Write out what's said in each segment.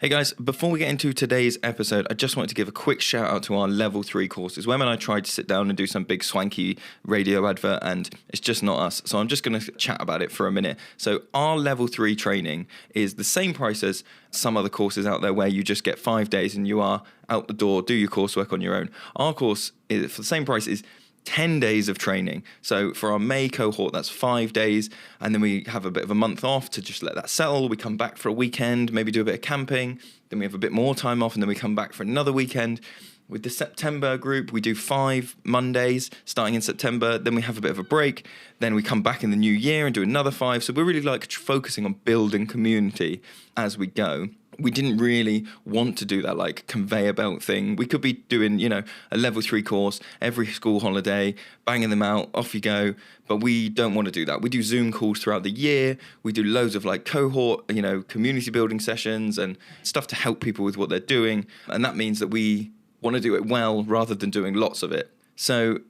Hey guys, before we get into today's episode, I just wanted to give a quick shout out to our level 3 courses. Wem and I tried to sit down and do some big swanky radio advert and it's just not us. So I'm just going to chat about it for a minute. So our level 3 training is the same price as some other courses out there where you just get 5 days and you are out the door, do your coursework on your own. Our course is, for the same price, is 10 days of training. So for our May cohort, that's 5 days. And then we have a bit of a month off to just let that settle. We come back for a weekend, maybe do a bit of camping. Then we have a bit more time off and then we come back for another weekend. With the September group, we do 5 Mondays starting in September. Then we have a bit of a break. Then we come back in the new year and do another 5. So we're really like focusing on building community as we go. We didn't really want to do that like conveyor belt thing. We could be doing, a level 3 course every school holiday, banging them out, off you go. But we don't want to do that. We do Zoom calls throughout the year. We do loads of like cohort, community building sessions and stuff to help people with what they're doing. And that means that we want to do it well rather than doing lots of it. So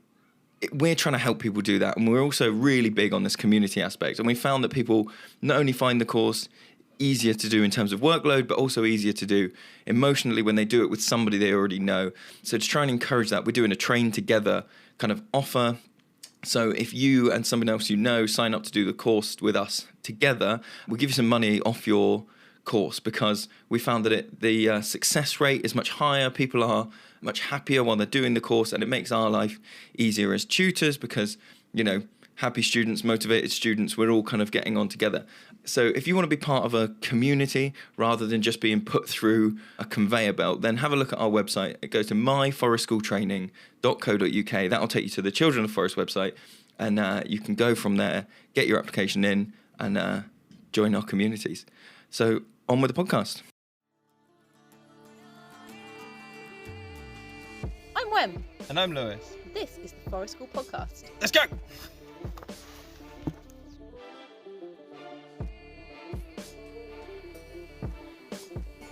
we're trying to help people do that. And we're also really big on this community aspect. And we found that people not only find the course easier to do in terms of workload, but also easier to do emotionally when they do it with somebody they already know. So to try and encourage that, we're doing a train together kind of offer. So if you and someone else sign up to do the course with us together, we'll give you some money off your course because we found that the success rate is much higher. People are much happier while they're doing the course, and it makes our life easier as tutors because, happy students, motivated students, we're all kind of getting on together. So if you want to be part of a community rather than just being put through a conveyor belt, then have a look at our website. It goes to myforestschooltraining.co.uk. That'll take you to the Children of Forest website, and you can go from there, get your application in, and join our communities. So on with the podcast. I'm Wem. And I'm Lewis. This is the Forest School Podcast. Let's go!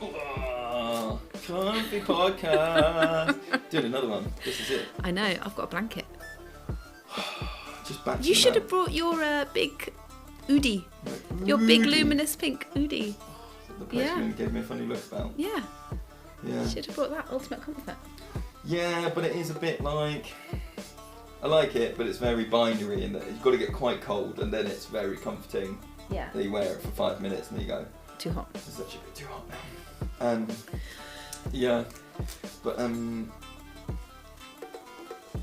Oh, comfy podcast. Doing another one. This is it. I know, I've got a blanket. Just back to You the should bed. have brought your big Oodie. Your big luminous pink Oodie. The place Yeah. gave me a funny look about. Yeah, Yeah. should have brought that. Ultimate comfort. Yeah, but it is a bit like... I like it, but it's very binary in that you've got to get quite cold and then it's very comforting. Yeah. Then you wear it for 5 minutes and then you go, Too hot. it's actually a bit too hot now. Yeah, but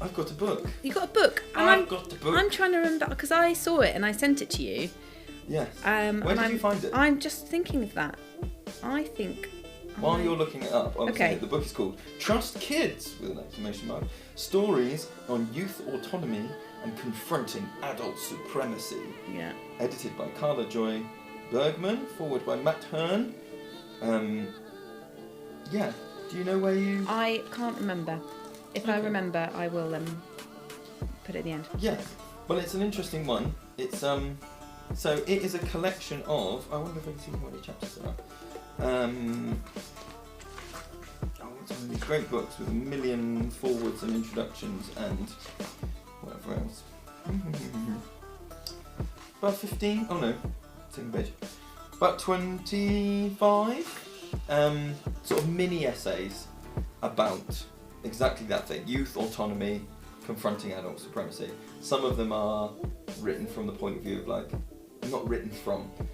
I've got a book. You got a book? I've got a book. I'm trying to remember because I saw it and I sent it to you. Yes. Where Where did you find it? I'm just thinking of that. I think. While you're looking it up, Okay. the book is called Trust Kids, with an exclamation mark, Stories on Youth Autonomy and Confronting Adult Supremacy. Yeah. Edited by Carla Joy Bergman, forward by Matt Hearn. Yeah, do you know where you... I can't remember. If I Okay. remember, I will put it at the end. Yeah, well it's an interesting one. It's so it is a collection of... I wonder if I can see how many chapters there are. It's one of these great books with a million forwards and introductions and whatever else. About 15? Oh no, second page. About 25 sort of mini essays about exactly that thing, youth autonomy, confronting adult supremacy. Some of them are written from the point of view of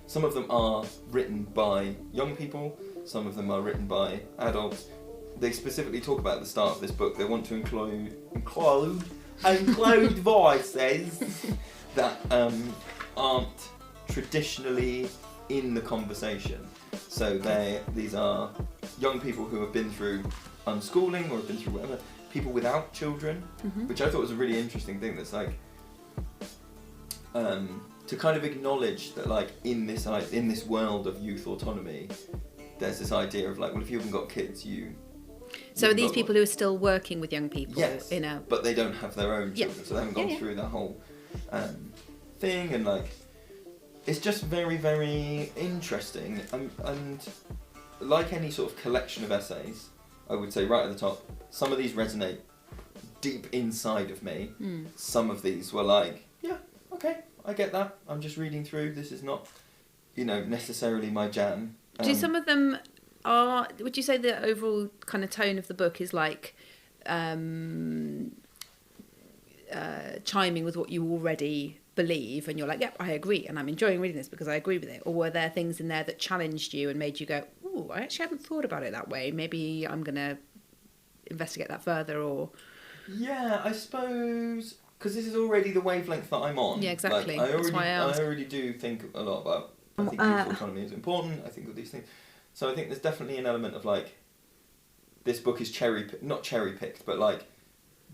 some of them are written by young people, some of them are written by adults. They specifically talk about at the start of this book, they want to include voices that aren't traditionally in the conversation. So these are young people who have been through unschooling or have been through whatever, people without children, which I thought was a really interesting thing. That's like to kind of acknowledge that like in this world of youth autonomy, there's this idea of like, well, if you haven't got kids, So are these people who are still working with young people? Yes, but they don't have their own children, so they haven't gone through that whole thing, and like it's just very, very interesting. And like any sort of collection of essays, I would say right at the top, some of these resonate deep inside of me. Some of these were like, yeah, okay, I get that. I'm just reading through. This is not, necessarily my jam. Do some of them would you say the overall kind of tone of the book is like chiming with what you already believe, and you're like, yep, I agree, and I'm enjoying reading this because I agree with it? Or were there things in there that challenged you and made you go, ooh, I actually hadn't thought about it that way, maybe I'm gonna investigate that further? Or yeah, I suppose because this is already the wavelength that I'm on. Yeah, exactly. Like, That's why I asked. I already do think a lot about. I think youthful autonomy is important. I think all these things. So I think there's definitely an element of like, this book is not cherry picked, but like,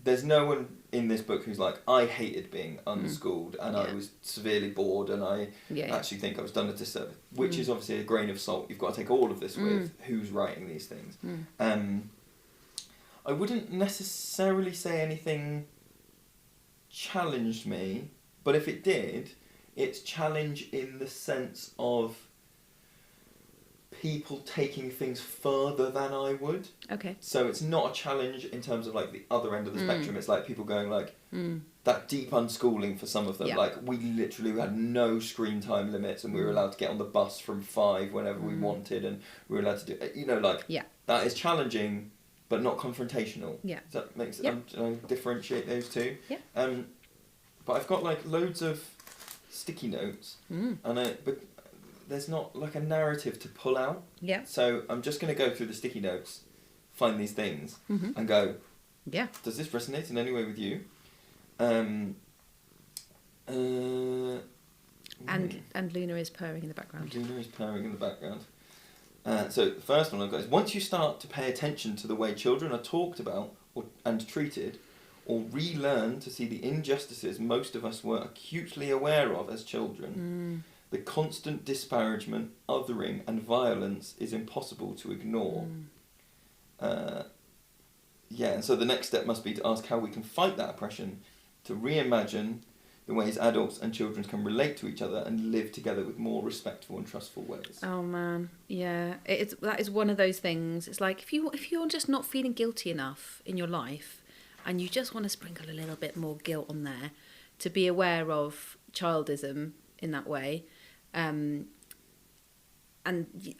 there's no one in this book who's like, I hated being unschooled and I was severely bored and I actually think I was done a disservice, which is obviously a grain of salt. You've got to take all of this with who's writing these things. I wouldn't necessarily say anything challenged me, but if it did, it's challenge in the sense of people taking things further than I would. Okay. So it's not a challenge in terms of like the other end of the spectrum. It's like people going like that deep unschooling for some of them. Yeah. Like we literally had no screen time limits and we were allowed to get on the bus from 5 whenever we wanted, and we were allowed to do like that is challenging but not confrontational. Yeah. Does that make sense? I differentiate those two. Yeah. But I've got like loads of sticky notes but there's not like a narrative to pull out. Yeah. So I'm just going to go through the sticky notes, find these things, and go, does this resonate in any way with you? And Luna is purring in the background. Luna is purring in the background. So the first one I've got is, once you start to pay attention to the way children are talked about and treated, or relearn to see the injustices most of us were acutely aware of as children, the constant disparagement, othering, and violence is impossible to ignore. And so the next step must be to ask how we can fight that oppression, to reimagine the ways adults and children can relate to each other and live together with more respectful and trustful ways. Oh man, yeah, that is one of those things. It's like if you're just not feeling guilty enough in your life, and you just want to sprinkle a little bit more guilt on there, to be aware of childism in that way. And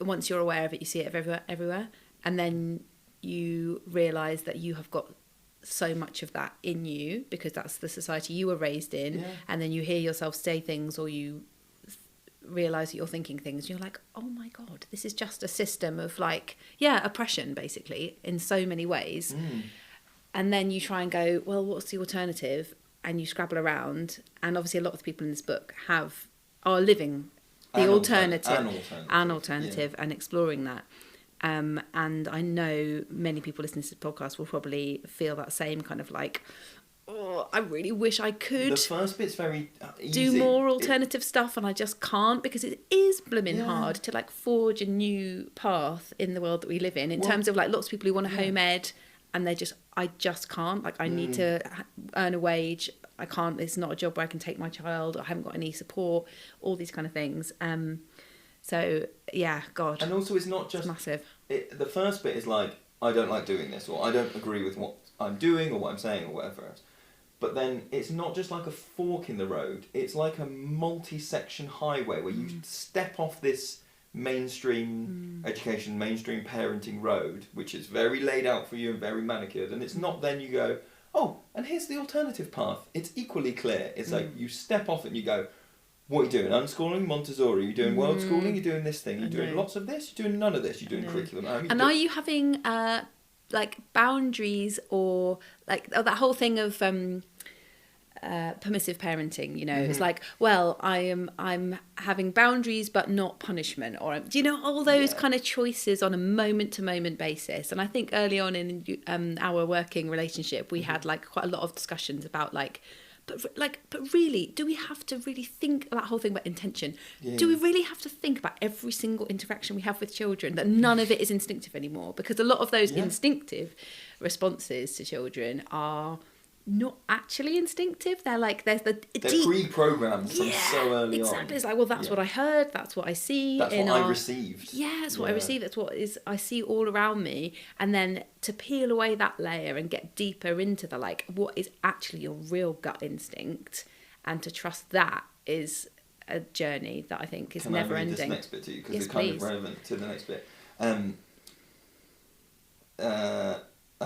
once you're aware of it, you see it everywhere, and then you realise that you have got so much of that in you because that's the society you were raised in, and then you hear yourself say things, or you realise that you're thinking things, and you're like, oh my god, this is just a system of like oppression basically in so many ways. And then you try and go, well, what's the alternative? And you scrabble around, and obviously a lot of the people in this book are living the alternative and exploring that. And I know many people listening to this podcast will probably feel that same kind of like, oh, I really wish I could. The first bit's very easy. Do more alternative stuff, and I just can't, because it is blooming hard to like forge a new path in the world that we live in terms of like lots of people who want to home ed, and I just can't. Like I need to earn a wage. I can't. It's not a job where I can take my child. I haven't got any support. All these kind of things. So yeah, God. And also, it's not just massive. The first bit is like, I don't like doing this, or I don't agree with what I'm doing or what I'm saying or whatever else. But then it's not just like a fork in the road. It's like a multi-section highway where you step off this mainstream education, mainstream parenting road, which is very laid out for you and very manicured. And it's not then you go, oh, and here's the alternative path. It's equally clear. It's like you step off it and you go, what are you doing? Unschooling? Montessori? You're doing world schooling? You're doing this thing? You're doing lots of this? You're doing none of this? You're doing curriculum? Are you having like boundaries, or like that whole thing of permissive parenting? You know, it's like, well, I'm having boundaries but not punishment, or do you know, all those kind of choices on a moment to moment basis. And I think early on in our working relationship, we had like quite a lot of discussions about like, but really, do we have to really think that whole thing about intention? Yeah. Do we really have to think about every single interaction we have with children, that none of it is instinctive anymore? Because a lot of those instinctive responses to children are not actually instinctive. They're like, they're deep, pre-programmed from so early on. Exactly. It's like, well, that's what I heard, that's what I see. That's what I received. Yeah, that's what I received. That's what I see all around me. And then to peel away that layer and get deeper into the like, what is actually your real gut instinct, and to trust that is a journey that I think is never ending. Can I read this next bit to you? Because it's kind of relevant to the next bit.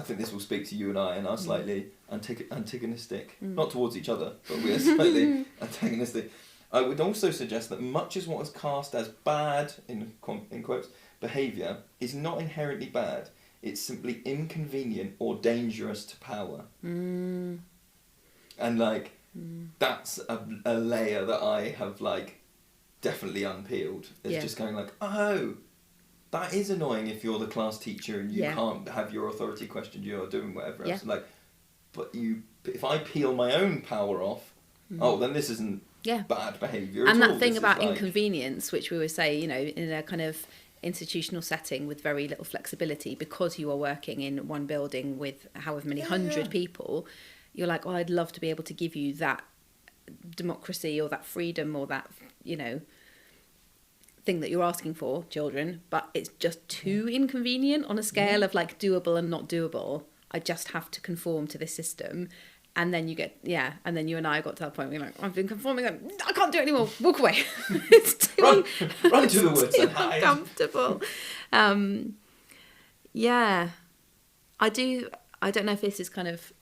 think this will speak to you and I, and our slightly antagonistic, not towards each other, but we are slightly antagonistic. I would also suggest that much as what is cast as bad, in quotes, behaviour is not inherently bad. It's simply inconvenient or dangerous to power. And like, that's a layer that I have like definitely unpeeled. It's just going like, oh, that is annoying if you're the class teacher and you can't have your authority questioned, you're doing whatever else. Like, but if I peel my own power off, then this isn't bad behaviour. And at that all. thing This about is like, inconvenience, which we would say, you know, in a kind of institutional setting with very little flexibility, because you are working in one building with however many hundred people, you're like, oh, I'd love to be able to give you that democracy or that freedom or that, you know, thing that you're asking for, children, but it's just too inconvenient on a scale of like doable and not doable. I just have to conform to this system. And then you get, and then you and I got to that point where you're like, I've been conforming, I can't do it anymore, walk away. It's too run to the woods and hide. Uncomfortable. I don't know if this is kind of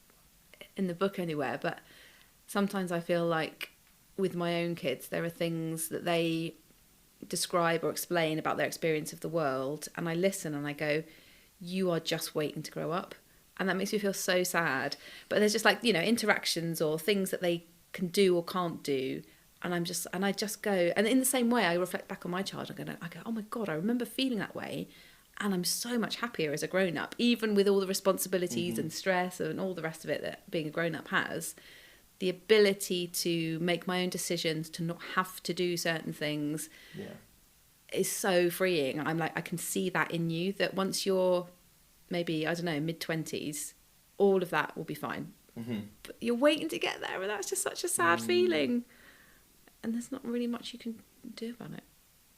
in the book anywhere, but sometimes I feel like with my own kids, there are things that they describe or explain about their experience of the world, and I listen and I go, you are just waiting to grow up. And that makes me feel so sad. But there's just like, you know, interactions or things that they can do or can't do. And I just go, and in the same way, I reflect back on my child. I go, oh my God, I remember feeling that way. And I'm so much happier as a grown up, even with all the responsibilities and stress and all the rest of it that being a grown up has. The ability to make my own decisions, to not have to do certain things is so freeing. I'm like, I can see that in you, that once you're maybe, I don't know, mid-20s, all of that will be fine. But you're waiting to get there, and that's just such a sad feeling. And there's not really much you can do about it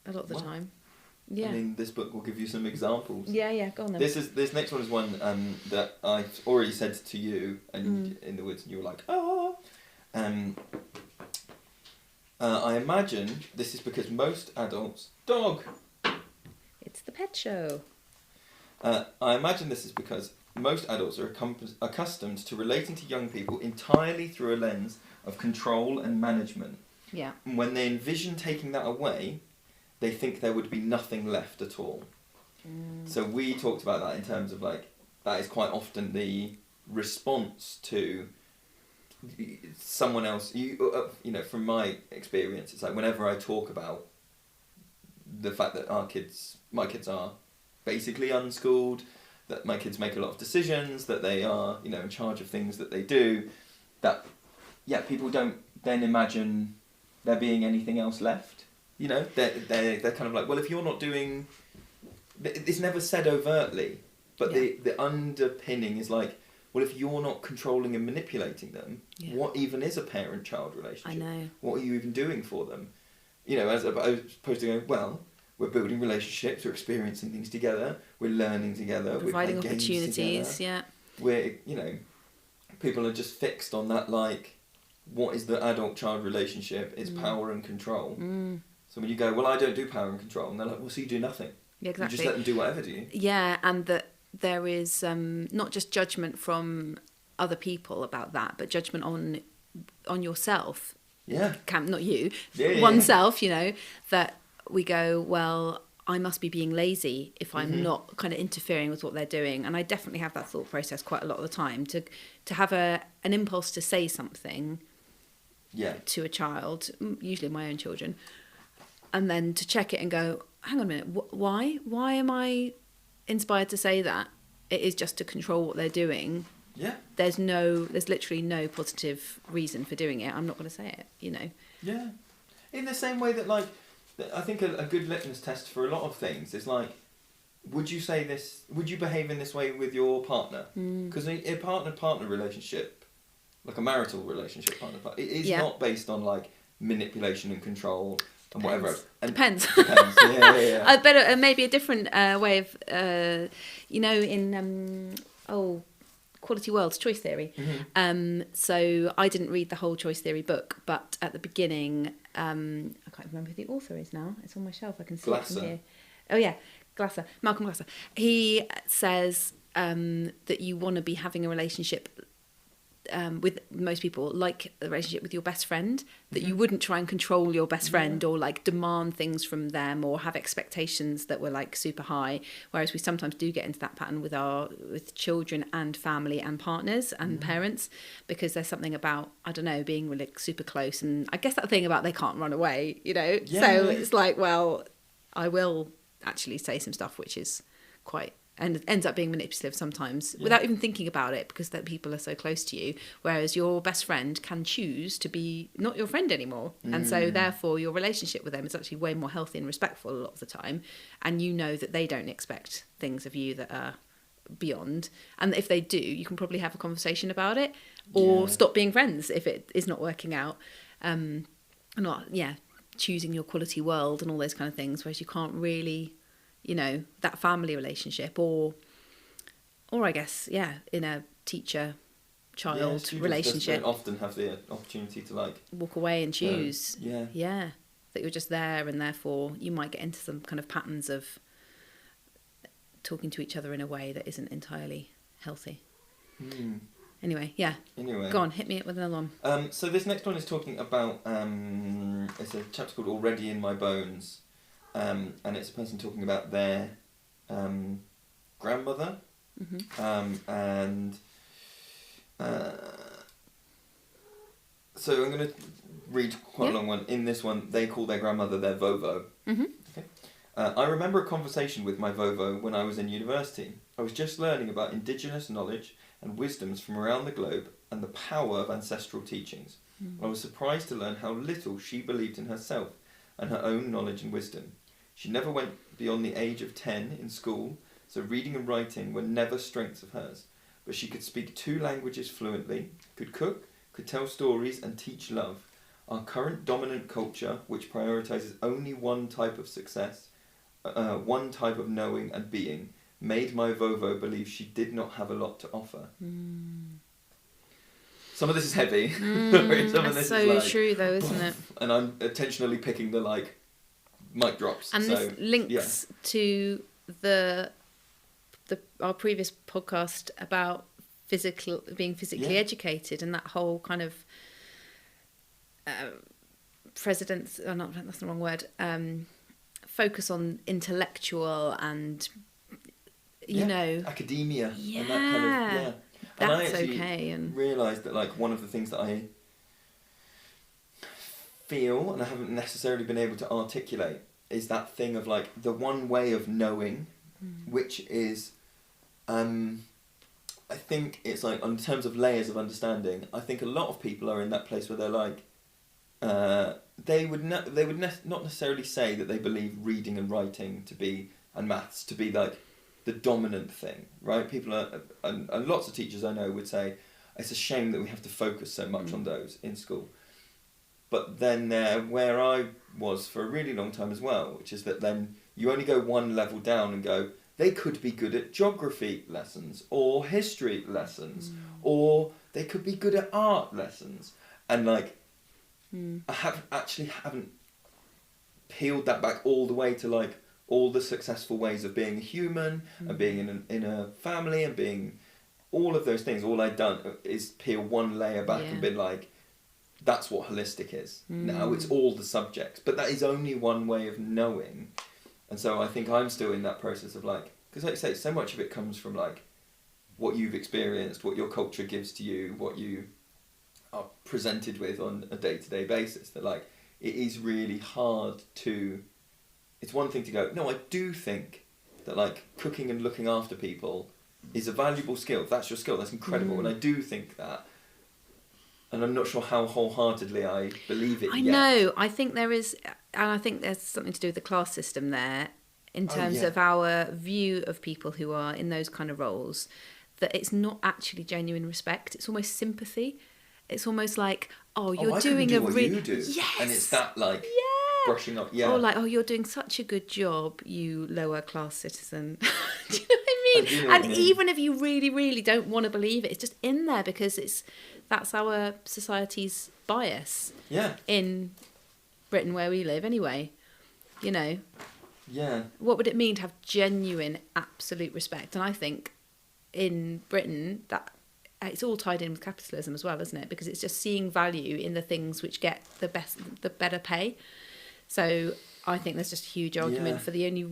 a lot of the time. I mean, this book will give you some examples. Go on then. This next one is one that I've already said to you, and in the woods, and you were like, oh. I imagine this is because most adults... Dog! It's the pet show. I imagine this is because most adults are accustomed to relating to young people entirely through a lens of control and management. Yeah. And when they envision taking that away, they think there would be nothing left at all. So we talked about that in terms of like, that is quite often the response to someone else. You know, from my experience, it's like whenever I talk about the fact that my kids are basically unschooled, that my kids make a lot of decisions, that they are, you know, in charge of things that they do, that, people don't then imagine there being anything else left. You know, they're kind of like, well, if you're not doing... It's never said overtly, but the underpinning is like, well, if you're not controlling and manipulating them, what even is a parent-child relationship? I know. What are you even doing for them? You know, as opposed to going, well... We're building relationships, we're experiencing things together, we're learning together, providing we're playing opportunities, games together. We're, you know, people are just fixed on that, like, what is the adult-child relationship? It's power and control. So when you go, well, I don't do power and control, and they're like, well, so you do nothing. Yeah, exactly. You just let them do whatever, do you? Yeah, and that there is not just judgment from other people about that, but judgment on yourself. Yeah. Not you. Yeah, oneself, you know, that... we go, well, I must be being lazy if I'm not kind of interfering with what they're doing. And I definitely have that thought process quite a lot of the time, to have an impulse to say something to a child, usually my own children, and then to check it and go, hang on a minute, why am I inspired to say that? It is just to control what they're doing. Yeah. There's literally no positive reason for doing it. I'm not going to say it, you know. Yeah. In the same way that, like, I think a good litmus test for a lot of things is like, would you say this? Would you behave in this way with your partner? Because a partner relationship, like a marital relationship, it is not based on like manipulation and control and whatever else. And Depends. Yeah. I better maybe a different way of, you know, in Quality Worlds, Choice Theory. So I didn't read the whole Choice Theory book, but at the beginning, I can't remember who the author is now. It's on my shelf. I can see it from here. Oh yeah, Glasser, Malcolm Glasser. He says that you want to be having a relationship with most people, like a relationship with your best friend, that you wouldn't try and control your best friend or like demand things from them or have expectations that were like super high. Whereas we sometimes do get into that pattern with children and family and partners and parents, because there's something about, I don't know, being really super close. And I guess that thing about they can't run away, you know? Yeah. So it's like, well, I will actually say some stuff which is quite, and ends up being manipulative sometimes without even thinking about it, because that people are so close to you, whereas your best friend can choose to be not your friend anymore, and so therefore your relationship with them is actually way more healthy and respectful a lot of the time, and you know that they don't expect things of you that are beyond, and if they do, you can probably have a conversation about it or stop being friends if it is not working out, choosing your quality world and all those kind of things, whereas you can't really, you know, that family relationship or I guess, in a teacher-child relationship, don't often have the opportunity to like walk away and choose. Yeah. That you're just there, and therefore you might get into some kind of patterns of talking to each other in a way that isn't entirely healthy. Anyway, go on, hit me with another one. So this next one is talking about it's a chapter called Already in My Bones. And it's a person talking about their grandmother. So I'm going to read quite a long one. In this one, they call their grandmother their Vovo. Okay. I remember a conversation with my Vovo when I was in university. I was just learning about indigenous knowledge and wisdoms from around the globe and the power of ancestral teachings. I was surprised to learn how little she believed in herself and her own knowledge and wisdom. She never went beyond the age of 10 in school, so reading and writing were never strengths of hers. But she could speak 2 languages fluently, could cook, could tell stories and teach love. Our current dominant culture, which prioritises only one type of success, one type of knowing and being, made my Vovo believe she did not have a lot to offer. Some of this is heavy. Some of this so is like, true though, isn't it? And I'm intentionally picking the like mic drops. And this links to our previous podcast about being physically educated, and that whole kind of that's the wrong word. Focus on intellectual and you know, academia. Yeah, and that kind of, that's and I actually okay. And realised that like one of the things that I feel and I haven't necessarily been able to articulate is that thing of like the one way of knowing, which is, I think it's like in terms of layers of understanding. I think a lot of people are in that place where they're like, they would not necessarily say that they believe reading and writing to be and maths to be like the dominant thing, right? People are, and lots of teachers I know would say it's a shame that we have to focus so much on those in school. But then where I was for a really long time as well, which is that then you only go one level down and go, they could be good at geography lessons or history lessons, or they could be good at art lessons. And like, I haven't peeled that back all the way to like all the successful ways of being a human and being in a family and being all of those things. All I've done is peel one layer back and been like, that's what holistic is. Now it's all the subjects, but that is only one way of knowing. And so I think I'm still in that process of like, because like you say, so much of it comes from like what you've experienced, what your culture gives to you, what you are presented with on a day-to-day basis, that like it is really hard to, it's one thing to go, no, I do think that like cooking and looking after people is a valuable skill. If that's your skill, that's incredible. And I do think that. And I'm not sure how wholeheartedly I believe it yet. I know. I think there is, and I think there's something to do with the class system there, in terms of our view of people who are in those kind of roles, that it's not actually genuine respect. It's almost sympathy. It's almost like, you're doing a really... you do. Yes! And it's that like brushing up, Or like, you're doing such a good job, you lower class citizen. Do you know what I mean? And even if you really, really don't want to believe it, it's just in there because that's our society's bias. Yeah. In Britain, where we live, anyway. You know. Yeah. What would it mean to have genuine, absolute respect? And I think in Britain, that it's all tied in with capitalism as well, isn't it? Because it's just seeing value in the things which get the better pay. So I think there's just a huge argument for the only,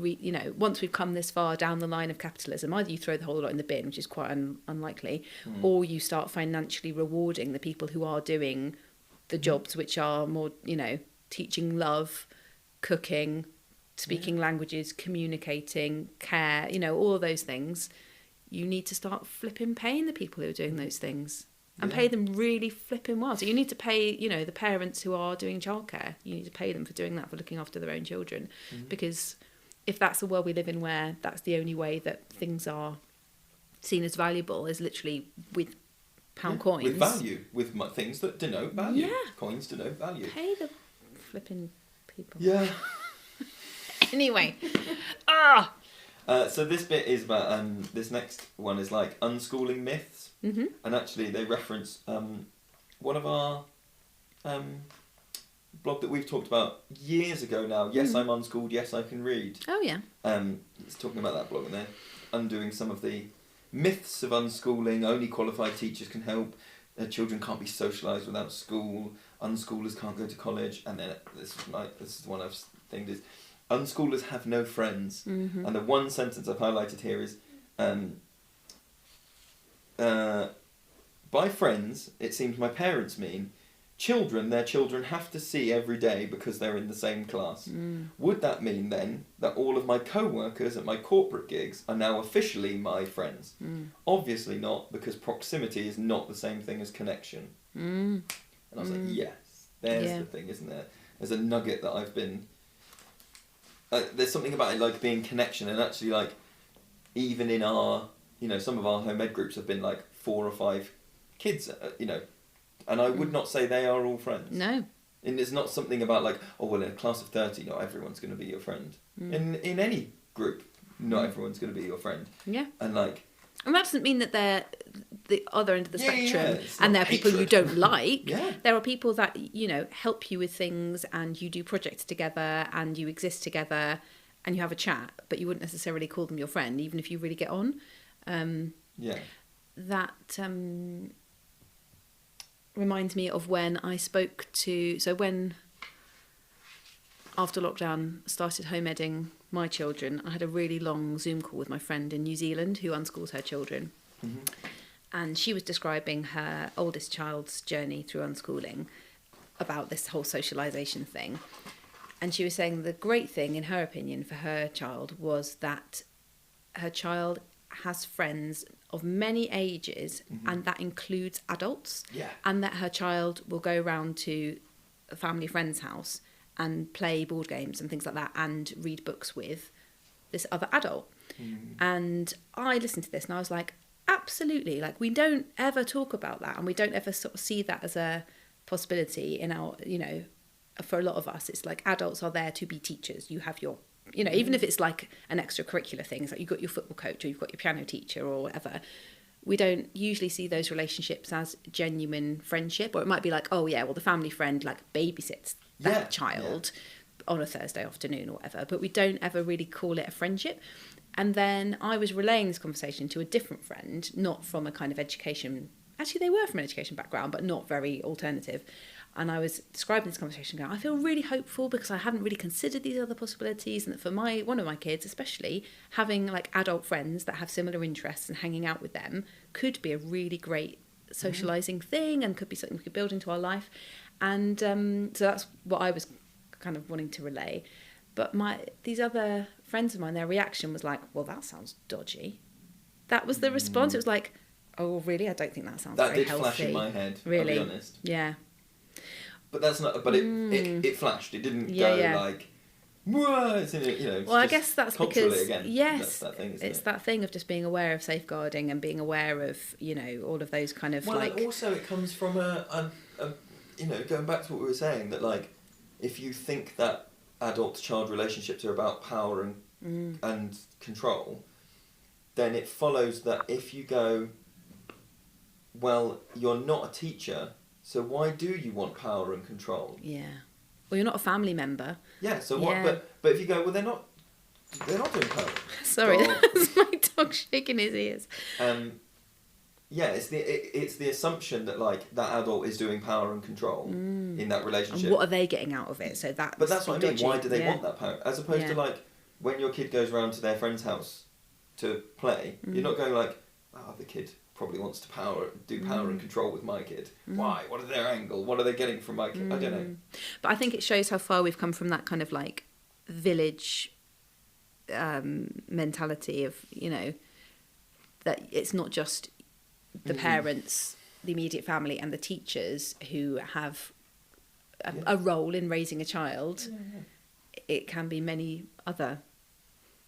once we've come this far down the line of capitalism, either you throw the whole lot in the bin, which is quite unlikely, or you start financially rewarding the people who are doing the jobs which are more, teaching love, cooking, speaking languages, communicating, care, all of those things. You need to start flipping paying the people who are doing those things. And pay them really flipping well. So you need to pay, the parents who are doing childcare. You need to pay them for doing that, for looking after their own children. Because if that's the world we live in, where that's the only way that things are seen as valuable, is literally with pound coins. With value, with things that denote value. Yeah. Coins denote value. Pay the flipping people. Yeah. Anyway. So this bit is about, this next one is like unschooling myths. And actually they reference one of our blog that we've talked about years ago now. Yes, I'm unschooled. Yes, I can read. Oh, yeah. It's talking about that blog, and they're undoing some of the myths of unschooling. Only qualified teachers can help. Children can't be socialised without school. Unschoolers can't go to college. And then this is the one I've thinked is, unschoolers have no friends. And the one sentence I've highlighted here is, by friends, it seems my parents mean their children have to see every day because they're in the same class. Would that mean then that all of my co-workers at my corporate gigs are now officially my friends? Obviously not, because proximity is not the same thing as connection. And I was like, yes, there's the thing, isn't there? There's a nugget that I've been... there's something about it like being connection, and actually like even in our, some of our home ed groups have been like 4 or 5 kids, and I would not say they are all friends. No. And it's not something about like, oh well, in a class of 30, not everyone's going to be your friend. In any group, not everyone's going to be your friend. Yeah. And like... And that doesn't mean that they're the other end of the spectrum it's and not they're people you hatred. don't like. Yeah. There are people that, help you with things, and you do projects together and you exist together and you have a chat, but you wouldn't necessarily call them your friend, even if you really get on. That reminds me of when I spoke to... So when, after lockdown, started home edding my children, I had a really long Zoom call with my friend in New Zealand who unschools her children. And she was describing her oldest child's journey through unschooling, about this whole socialisation thing. And she was saying the great thing, in her opinion, for her child was that her child has friends of many ages, and that includes adults. Yeah. And that her child will go round to a family friend's house and play board games and things like that and read books with this other adult. And I listened to this and I was like, absolutely. Like, we don't ever talk about that, and we don't ever sort of see that as a possibility in our, for a lot of us. It's like adults are there to be teachers. You have your, even if it's like an extracurricular thing, it's like you've got your football coach or you've got your piano teacher or whatever. We don't usually see those relationships as genuine friendship, or it might be like, oh yeah, well the family friend like babysits that child on a Thursday afternoon or whatever, but we don't ever really call it a friendship. And then I was relaying this conversation to a different friend, not from a kind of education, actually they were from an education background, but not very alternative. And I was describing this conversation going, I feel really hopeful because I hadn't really considered these other possibilities, and that for one of my kids especially, having like adult friends that have similar interests and hanging out with them could be a really great socialising thing, and could be something we could build into our life. And so that's what I was kind of wanting to relay. But these other friends of mine, their reaction was like, well, that sounds dodgy. That was the response. It was like, oh, really? I don't think that sounds very healthy. That did flash in my head, really? I'll be honest. Yeah. But that's not. But it flashed. It didn't go like, whoa, it's it's well, I guess that's because again, yes, that's that thing, it's that thing of just being aware of safeguarding and being aware of all of those kind of and also it comes from a going back to what we were saying, that like if you think that adult-child relationships are about power and control, then it follows that if you go, well, you're not a teacher, so why do you want power and control? Yeah. Well, you're not a family member. Yeah, so what? Yeah. But if you go, well, they're not They're not doing power. Sorry, Dog. that's my dog shaking his ears. Yeah, it's the assumption that like that adult is doing power and control in that relationship. And what are they getting out of it? So that's But that's what I mean. dodgy. Why do they want that power? As opposed to Yeah. like when your kid goes round to their friend's house to play, you're not going like, oh, the kid probably wants to do power and control with my kid. Why? What are their angle? What are they getting from my kid? I don't know. But I think it shows how far we've come from that kind of like village mentality of, you know, that it's not just the parents, the immediate family and the teachers who have a role in raising a child. It can be many other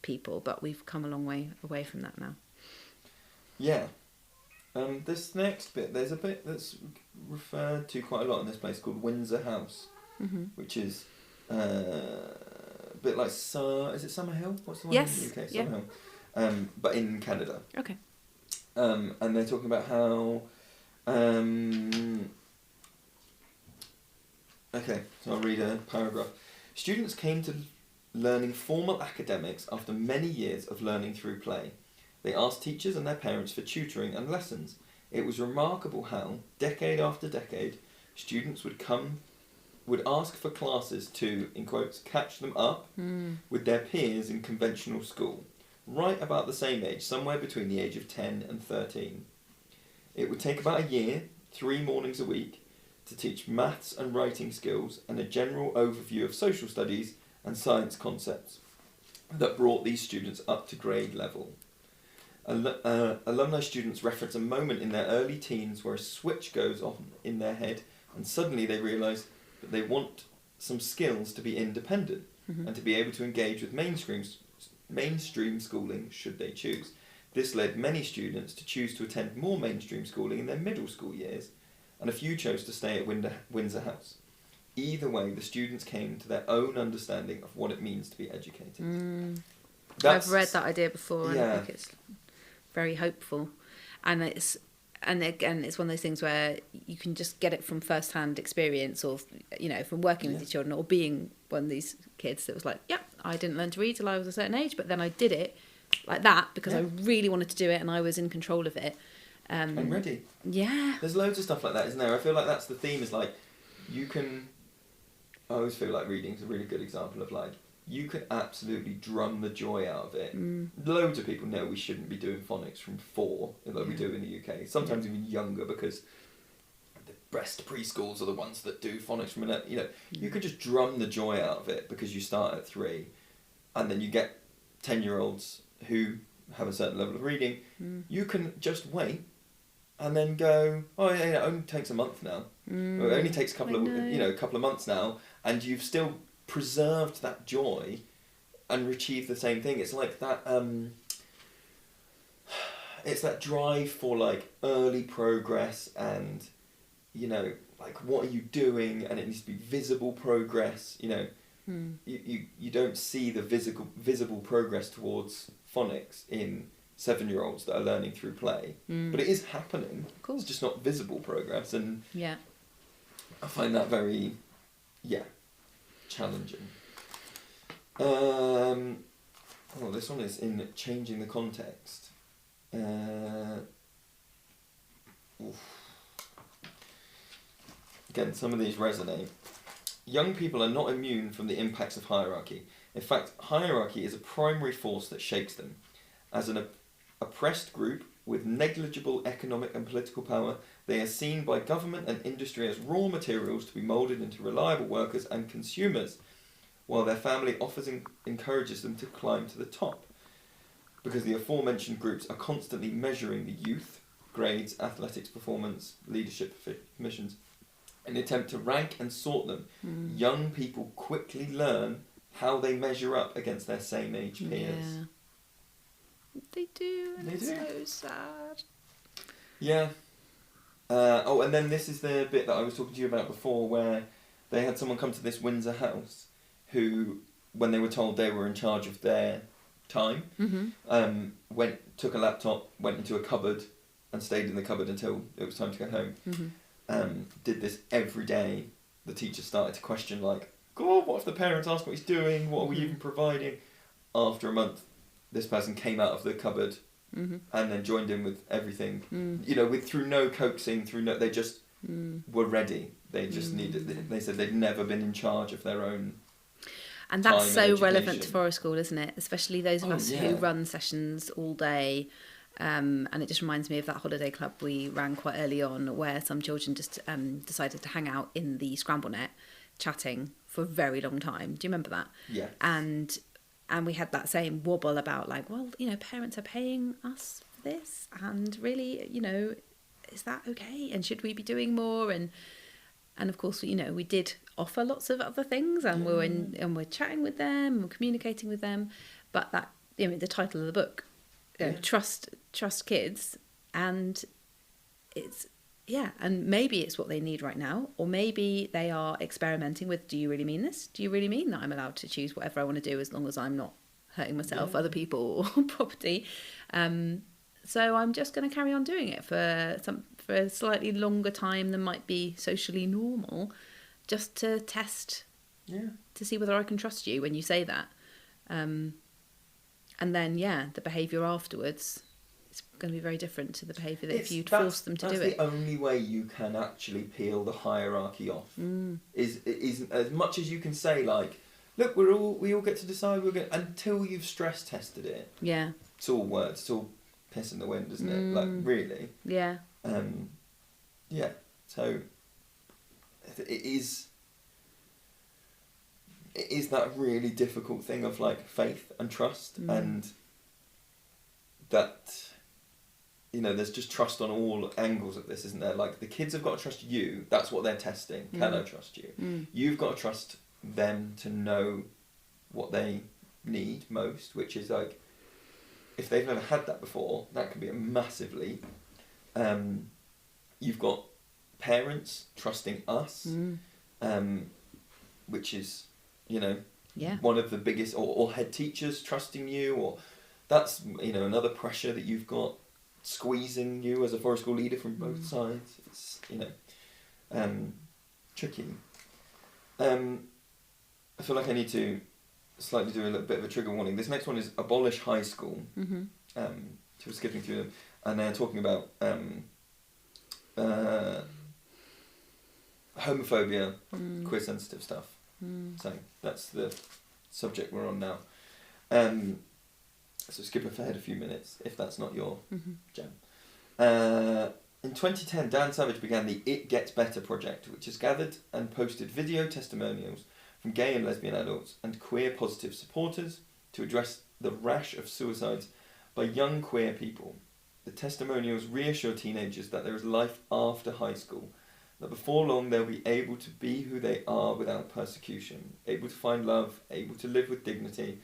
people, but we've come a long way away from that now. Yeah. This next bit, there's a bit that's referred to quite a lot in this place called Windsor House, which is a bit like is it Summerhill? What's the one Yes, in the UK? yeah. Summerhill, but in Canada. Okay. And they're talking about how. Okay, so I'll read a paragraph. Students came to learning formal academics after many years of learning through play. They asked teachers and their parents for tutoring and lessons. It was remarkable how, decade after decade, students would ask for classes to, in quotes, catch them up with their peers in conventional school, right about the same age, somewhere between the age of 10 and 13. It would take about a year, 3 mornings a week, to teach maths and writing skills and a general overview of social studies and science concepts that brought these students up to grade level. Alumni students reference a moment in their early teens where a switch goes on in their head and suddenly they realise that they want some skills to be independent and to be able to engage with mainstream schooling should they choose. This led many students to choose to attend more mainstream schooling in their middle school years, and a few chose to stay at Windsor House. Either way, the students came to their own understanding of what it means to be educated. I've read that idea before, and I Yeah. think it's very hopeful. And again, it's one of those things where you can just get it from first-hand experience, or you know, from working with your children, or being one of these kids that was like, "Yep, I didn't learn to read till I was a certain age, but then I did it like that because I really wanted to do it and I was in control of it." I'm ready. Yeah. There's loads of stuff like that, isn't there? I feel like that's the theme. Is like you can. I always feel like reading is a really good example of like you can absolutely drum the joy out of it. Loads of people know we shouldn't be doing phonics from 4, like we do in the UK. Sometimes even younger because the best preschools are the ones that do phonics from an. You know, you could just drum the joy out of it because you start at 3, and then you get 10-year-olds who have a certain level of reading. You can just wait. And then go, oh yeah, it only takes a month now. Or it only takes a couple of months now, and you've still preserved that joy and achieved the same thing. It's like that. It's that drive for like early progress, and you know, like what are you doing, and it needs to be visible progress. You know, you don't see the visible progress towards phonics in 7-year-olds that are learning through play, but it is happening. Of course. It's just not visible progress, and Yeah. I find that very, challenging. This one is in changing the context. Again, some of these resonate. Young people are not immune from the impacts of hierarchy. In fact, hierarchy is a primary force that shapes them. As an oppressed group with negligible economic and political power, they are seen by government and industry as raw materials to be moulded into reliable workers and consumers, while their family encourages them to climb to the top. Because the aforementioned groups are constantly measuring the youth, grades, athletics performance, leadership missions, in an attempt to rank and sort them. Young people quickly learn how they measure up against their same age peers. Yeah. They do, and They it's do. so sad. Yeah. And then this is the bit that I was talking to you about before, where they had someone come to this Windsor house who, when they were told they were in charge of their time, took a laptop, went into a cupboard, and stayed in the cupboard until it was time to go home. Did this every day. The teacher started to question, like, God, what if the parents ask what he's doing? What are we even providing? after a month, this person came out of the cupboard and then joined in with everything. Through no coaxing, they just were ready. They just needed. They said they'd never been in charge of their own. And that's time so and relevant education. for a school, isn't it? Especially those of us who run sessions all day. And it just reminds me of that holiday club we ran quite early on, where some children just decided to hang out in the scramble net, chatting for a very long time. Do you remember that? Yeah. And we had that same wobble about like, well, parents are paying us for this, and really, is that okay? And should we be doing more? And of course, we did offer lots of other things, and we're chatting with them, and we're communicating with them. But that, the title of the book, trust kids, and it's and maybe it's what they need right now, or maybe they are experimenting with, do you really mean this? Do you really mean that I'm allowed to choose whatever I want to do as long as I'm not hurting myself, other people, or property? So I'm just going to carry on doing it for a slightly longer time than might be socially normal, just to test, to see whether I can trust you when you say that. And then, the behaviour afterwards, it's going to be very different to the behaviour that if you'd force them to do it. That's the only way you can actually peel the hierarchy off. Is as much as you can say, like, look, we all get to decide, until you've stress tested it. Yeah. It's all words, it's all piss in the wind, isn't it? Like, really. Yeah. So it is that really difficult thing of like faith and trust, and that there's just trust on all angles of this, isn't there? Like, the kids have got to trust you. That's what they're testing. Can I trust you? You've got to trust them to know what they need most, which is like, if they've never had that before, that can be a massive leap. You've got parents trusting us, which is, one of the biggest, or head teachers trusting you, or that's, another pressure that you've got squeezing you as a forest school leader from both sides. It's, tricky. I feel like I need to slightly do a little bit of a trigger warning. This next one is Abolish High School. So we're skipping through them, and they're talking about homophobia, queer sensitive stuff. So that's the subject we're on now. So skip ahead a few minutes if that's not your jam. In 2010, Dan Savage began the It Gets Better project, which has gathered and posted video testimonials from gay and lesbian adults and queer positive supporters to address the rash of suicides by young queer people. The testimonials reassure teenagers that there is life after high school, that before long they'll be able to be who they are without persecution, able to find love, able to live with dignity,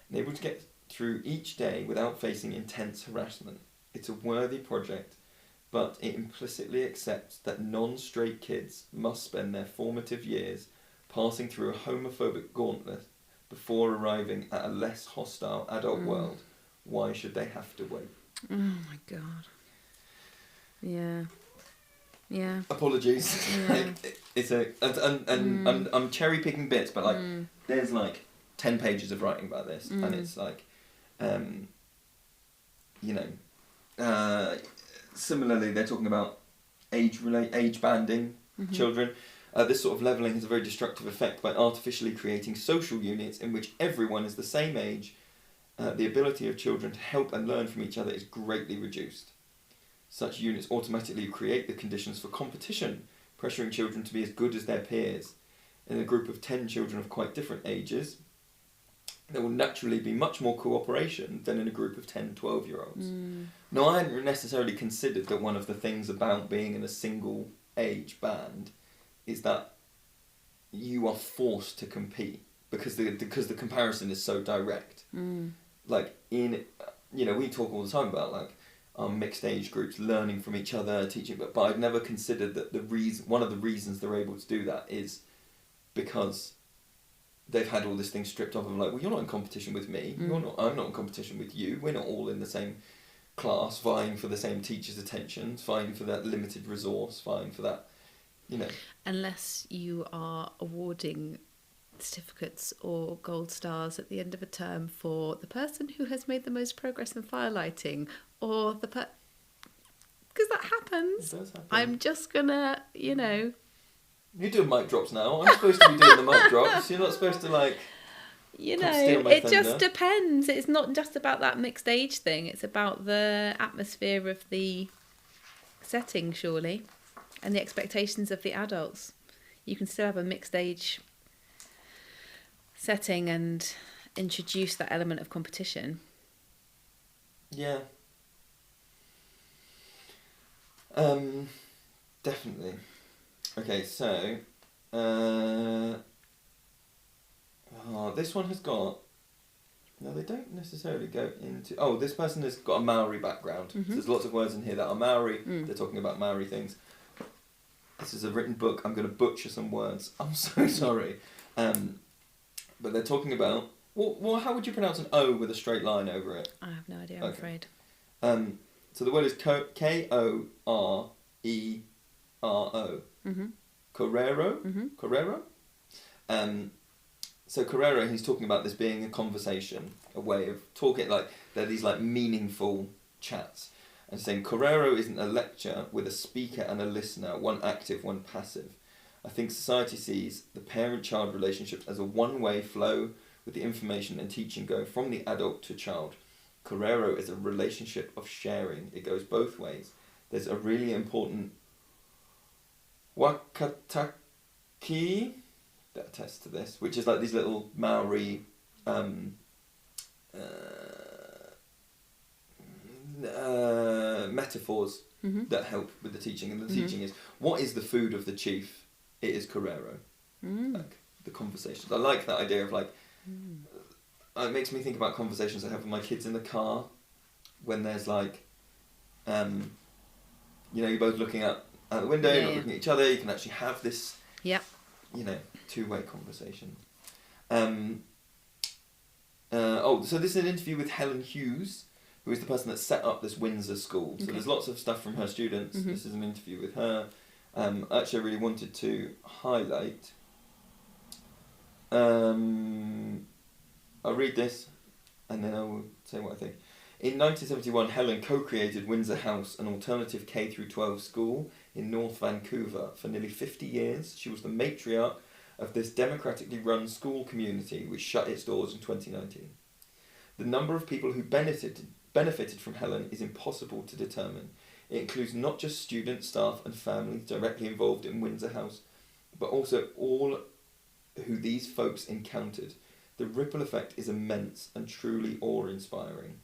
and able to get through each day without facing intense harassment. It's a worthy project, but it implicitly accepts that non-straight kids must spend their formative years passing through a homophobic gauntlet before arriving at a less hostile adult world. Why should they have to wait? Oh my God. Yeah. Apologies. Yeah. It's and I'm cherry picking bits, but like there's like 10 pages of writing about this, and it's like, similarly they're talking about age banding children. This sort of levelling has a very destructive effect by artificially creating social units in which everyone is the same age. The ability of children to help and learn from each other is greatly reduced. Such units automatically create the conditions for competition, pressuring children to be as good as their peers. In a group of 10 children of quite different ages, there will naturally be much more cooperation than in a group of 10, 12-year-olds. Now, I hadn't necessarily considered that one of the things about being in a single age band is that you are forced to compete because the comparison is so direct. Like, we talk all the time about like mixed age groups learning from each other, teaching, but I've never considered that one of the reasons they're able to do that is because they've had all this thing stripped off of like, well, you're not in competition with me, I'm not in competition with you, we're not all in the same class vying for the same teacher's attention, vying for that limited resource, vying for that, Unless you are awarding certificates or gold stars at the end of a term for the person who has made the most progress in firelighting, or because that happens. It does happen. I'm just gonna, You're doing mic drops now. I'm supposed to be doing the mic drops. You're not supposed to steal my it thunder. just depends. It's not just about that mixed age thing. It's about the atmosphere of the setting, surely, and the expectations of the adults. You can still have a mixed age setting and introduce that element of competition. Yeah. Definitely. Okay, so this one has got. No, they don't necessarily go into. Oh, this person has got a Maori background. So there's lots of words in here that are Maori. They're talking about Maori things. This is a written book. I'm going to butcher some words. I'm so sorry. But they're talking about. Well, how would you pronounce an O with a straight line over it? I have no idea, I'm afraid. So the word is Korero. Korero? Korero? So Korero, he's talking about this being a conversation, a way of talking, they're these meaningful chats. And saying Korero isn't a lecture with a speaker and a listener, one active, one passive. I think society sees the parent-child relationship as a one-way flow with the information and teaching going from the adult to child. Korero is a relationship of sharing. It goes both ways. There's a really important wakataki that attests to this, which is these little Maori metaphors that help with the teaching. And the teaching is, what is the food of the chief? It is Korero. The conversations. I like that idea of it makes me think about conversations I have with my kids in the car when there's you're both looking out the window, you're not looking at each other, you can actually have this two-way conversation. So this is an interview with Helen Hughes, who is the person that set up this Windsor school. So there's lots of stuff from her students. This is an interview with her. Actually, I really wanted to highlight. I'll read this, and then I will say what I think. In 1971, Helen co-created Windsor House, an alternative K-12 school in North Vancouver. For nearly 50 years, she was the matriarch of this democratically run school community, which shut its doors in 2019. The number of people who benefited from Helen is impossible to determine. It includes not just students, staff and families directly involved in Windsor House, but also all who these folks encountered. The ripple effect is immense and truly awe-inspiring.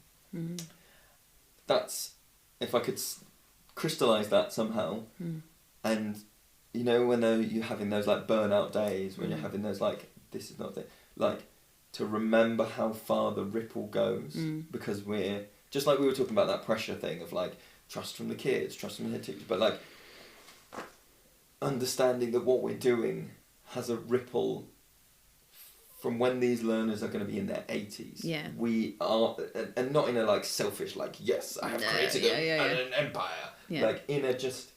That's, if I could crystallise that somehow, and when you're having those burnout days, when you're having those this is not to remember how far the ripple goes, because we're just we were talking about that pressure thing of trust from the kids, trust from the teachers, but understanding that what we're doing has a ripple from when these learners are going to be in their 80s. Yeah. We are, and not in a selfish yes, I have created an empire. Yeah. In a just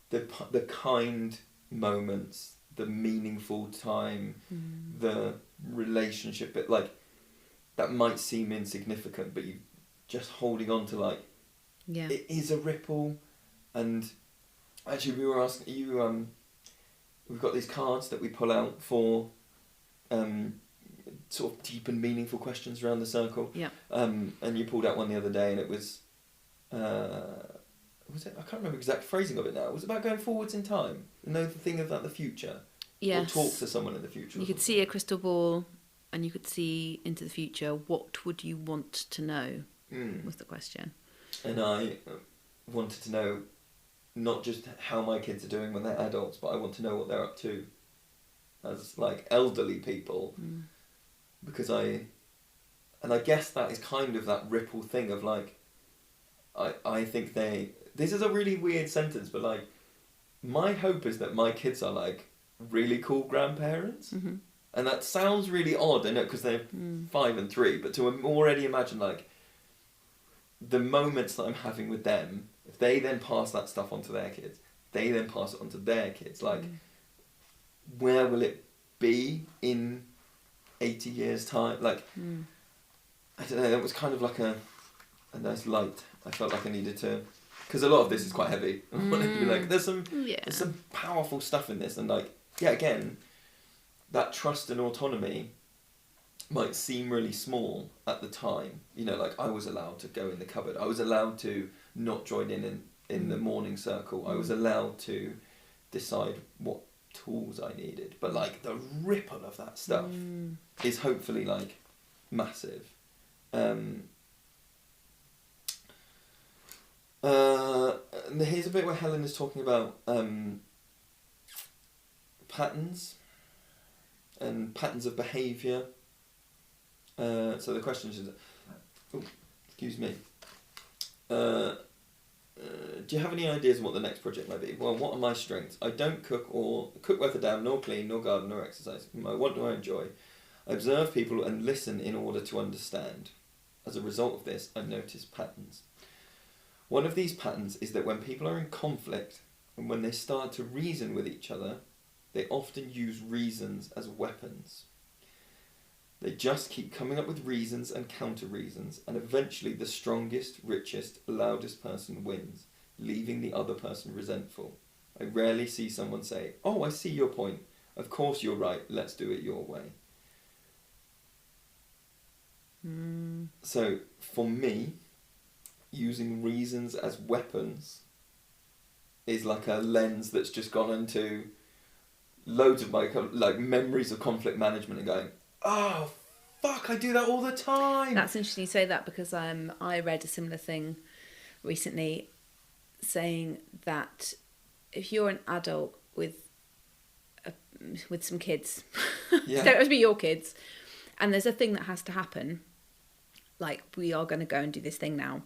the kind moments, the meaningful time, the relationship, but that might seem insignificant, but you just holding on to it is a ripple. And actually, we were asking you, we've got these cards that we pull out for sort of deep and meaningful questions around the circle. Yeah. And you pulled out one the other day, and it was it? I can't remember the exact phrasing of it now. It was about going forwards in time. The thing about the future. Yes. Or talk to someone in the future. You could see a crystal ball, and you could see into the future. What would you want to know? Was the question. And I wanted to know not just how my kids are doing when they're adults, but I want to know what they're up to as elderly people, because I guess that is kind of that ripple thing of I think this is a really weird sentence, but my hope is that my kids are really cool grandparents, and that sounds really odd, I know, because they're 5 and 3, but to already imagine the moments that I'm having with them, if they then pass that stuff on to their kids, they then pass it on to their kids, where will it be in 80 years' time? Like, I don't know, that was kind of like a nice light. I felt like I needed to, because a lot of this is quite heavy. I wanted to be like, there's some powerful stuff in this, and like, yeah, again, that trust and autonomy might seem really small at the time. You know, like I was allowed to go in the cupboard. I was allowed to not join in the morning circle. I was allowed to decide what tools I needed. But like the ripple of that stuff is hopefully like massive. And here's a bit where Helen is talking about patterns and patterns of behaviour. So the question is, excuse me, do you have any ideas on what the next project might be? Well, what are my strengths? I don't cook worth a damn, nor clean, nor garden, nor exercise. What do I enjoy? I observe people and listen in order to understand. As a result of this, I notice patterns. One of these patterns is that when people are in conflict and when they start to reason with each other, they often use reasons as weapons. They just keep coming up with reasons and counter-reasons, and eventually the strongest, richest, loudest person wins, leaving the other person resentful. I rarely see someone say, "Oh, I see your point. Of course you're right. Let's do it your way." So, for me, using reasons as weapons is like a lens that's just gone into loads of my like memories of conflict management and going, oh, fuck, I do that all the time. That's interesting you say that, because I read a similar thing recently saying that if you're an adult with some kids, Yeah. don't have to be your kids, and there's a thing that has to happen, like we are going to go and do this thing now,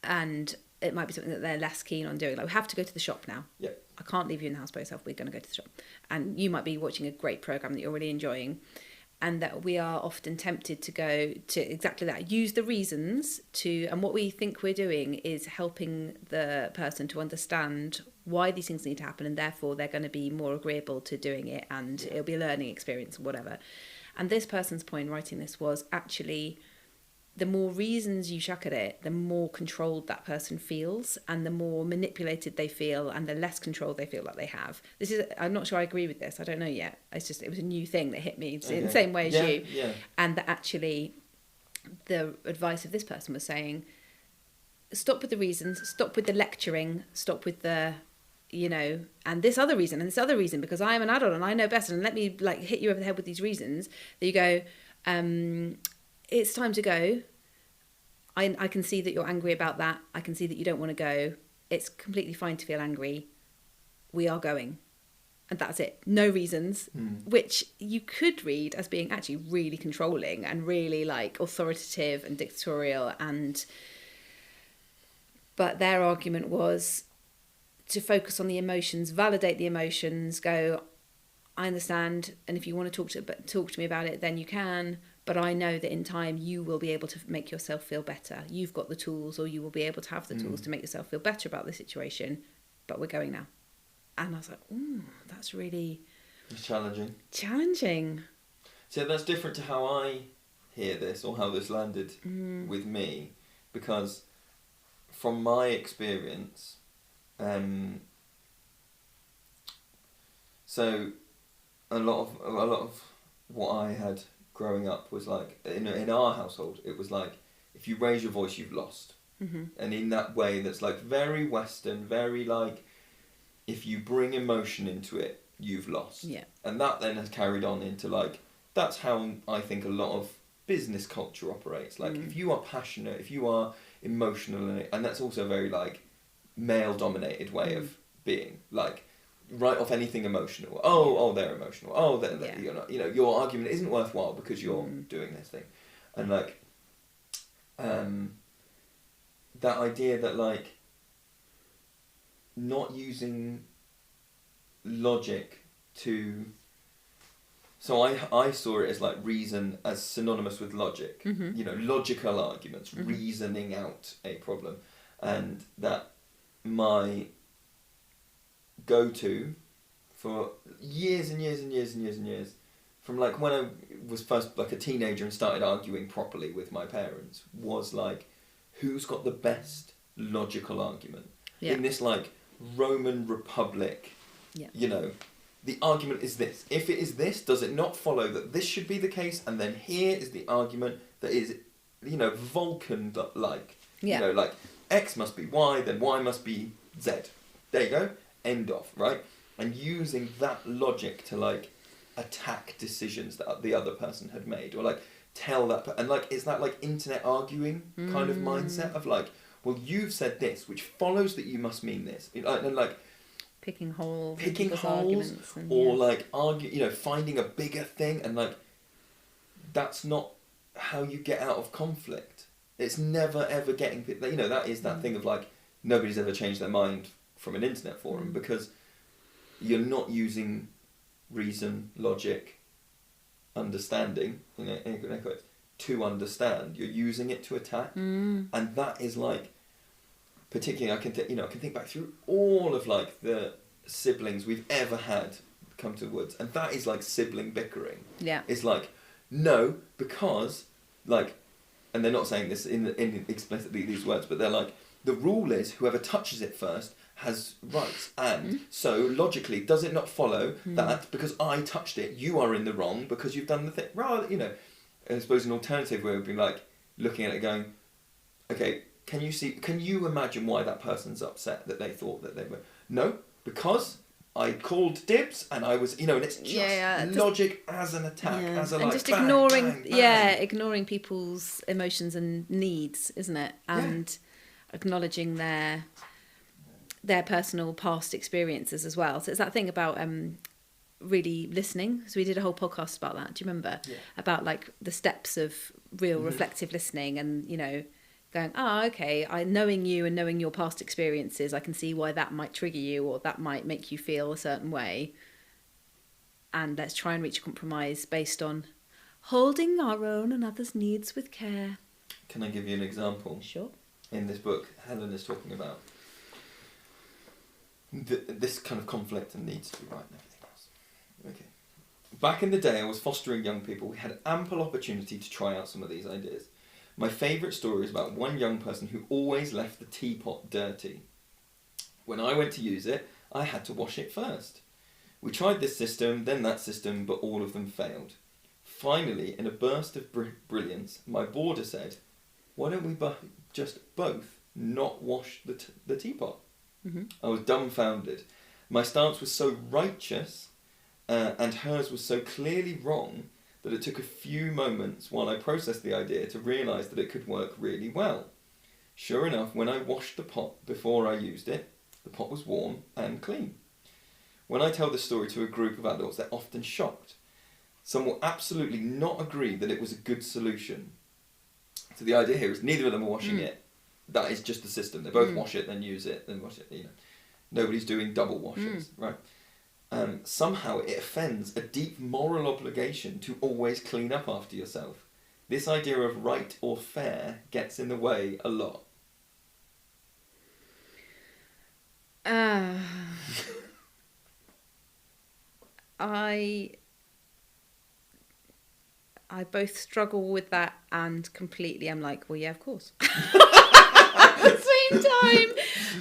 and it might be something that they're less keen on doing. Like, we have to go to the shop now. Yeah. I can't leave you in the house by yourself. We're going to go to the shop. And you might be watching a great program that you're really enjoying, and that we are often tempted to go to exactly that. Use the reasons to, and what we think we're doing is helping the person to understand why these things need to happen, and therefore they're going to be more agreeable to doing it, and it'll be a learning experience or whatever. And this person's point writing this was actually, the more reasons you chuck at it, the more controlled that person feels, and the more manipulated they feel, and the less control they feel like they have. I'm not sure I agree with this. I don't know yet. It was a new thing that hit me in the same way as you. Yeah. And that actually, the advice of this person was saying, stop with the reasons, stop with the lecturing, stop with the, and this other reason, because I am an adult and I know best, and let me like hit you over the head with these reasons. That you go, it's time to go. I can see that you're angry about that. I can see that you don't want to go. It's completely fine to feel angry. We are going. And that's it. No reasons, which you could read as being actually really controlling and really like authoritative and dictatorial. But their argument was to focus on the emotions, validate the emotions, go, I understand, and if you want to talk to me about it, then you can. But I know that in time you will be able to make yourself feel better. You've got the tools, or you will be able to have the tools to make yourself feel better about the situation. But we're going now. And I was like, that's really... It's challenging. Challenging. So that's different to how I hear this, or how this landed with me. Because from my experience, so a lot of what I had growing up was like, in our household, it was like, if you raise your voice, you've lost. And in that way that's like very Western, very like, if you bring emotion into it, you've lost. Yeah. And that then has carried on into like, that's how I think a lot of business culture operates. Like, if you are passionate, if you are emotional, and that's also a very like male-dominated way of being. Like, write off anything emotional. Oh, they're emotional. Oh, they're you're not. Your argument isn't worthwhile because you're doing this thing, and like, that idea that like, not using logic to. So I saw it as like reason as synonymous with logic. Logical arguments, reasoning out a problem, and that my go-to for years and years and years and years and years. From like when I was first like a teenager and started arguing properly with my parents, was like, who's got the best logical argument? Yeah. In this like Roman Republic, you know, the argument is this. If it is this, does it not follow that this should be the case? And then here is the argument that is, you know, Vulcan-like. Yeah. You know, like X must be Y, then Y must be Z. There you go. End off, right? And using that logic to like attack decisions that the other person had made, or like tell that, and like it's that like internet arguing kind of mindset of like, well, you've said this, which follows that you must mean this, and like picking holes, and, or like argue, you know, finding a bigger thing, and like that's not how you get out of conflict. It's never ever getting, you know, that is that thing of like nobody's ever changed their mind from an internet forum because you're not using reason, logic, understanding, you know, to understand. You're using it to attack, and that is like, particularly I can think back through all of like the siblings we've ever had come to the woods, and that is like sibling bickering. Yeah, it's like no, because like, and they're not saying this in explicitly these words, but they're like, the rule is whoever touches it first has rights, and so logically, does it not follow that because I touched it, you are in the wrong because you've done the thing? Rather, you know, I suppose an alternative way would be like looking at it, going, okay, can you imagine why that person's upset that they thought that they were? No, because I called dibs and I was, you know, and it's just logic as an attack, as a like, and just bang, ignoring, bang, bang. Ignoring people's emotions and needs, isn't it? And acknowledging their personal past experiences as well. So it's that thing about really listening. So we did a whole podcast about that. Do you remember? Yeah. About like the steps of real reflective listening, and you know, going, okay, knowing you and knowing your past experiences, I can see why that might trigger you or that might make you feel a certain way. And let's try and reach a compromise based on holding our own and others' needs with care. Can I give you an example? Sure. In this book, Helen is talking about this kind of conflict and needs to be right and everything else. Okay. Back in the day, I was fostering young people. We had ample opportunity to try out some of these ideas. My favourite story is about one young person who always left the teapot dirty. When I went to use it, I had to wash it first. We tried this system, then that system, but all of them failed. Finally, in a burst of brilliance, my boarder said, why don't we just both not wash the teapot? I was dumbfounded. My stance was so righteous and hers was so clearly wrong that it took a few moments while I processed the idea to realise that it could work really well. Sure enough, when I washed the pot before I used it, the pot was warm and clean. When I tell this story to a group of adults, they're often shocked. Some will absolutely not agree that it was a good solution. So the idea here is neither of them are washing it. That is just the system. They both wash it, then use it, then wash it. You know, nobody's doing double washes, right? Somehow it offends a deep moral obligation to always clean up after yourself. This idea of right or fair gets in the way a lot. I both struggle with that and completely I'm like, well, yeah, of course. At the same time,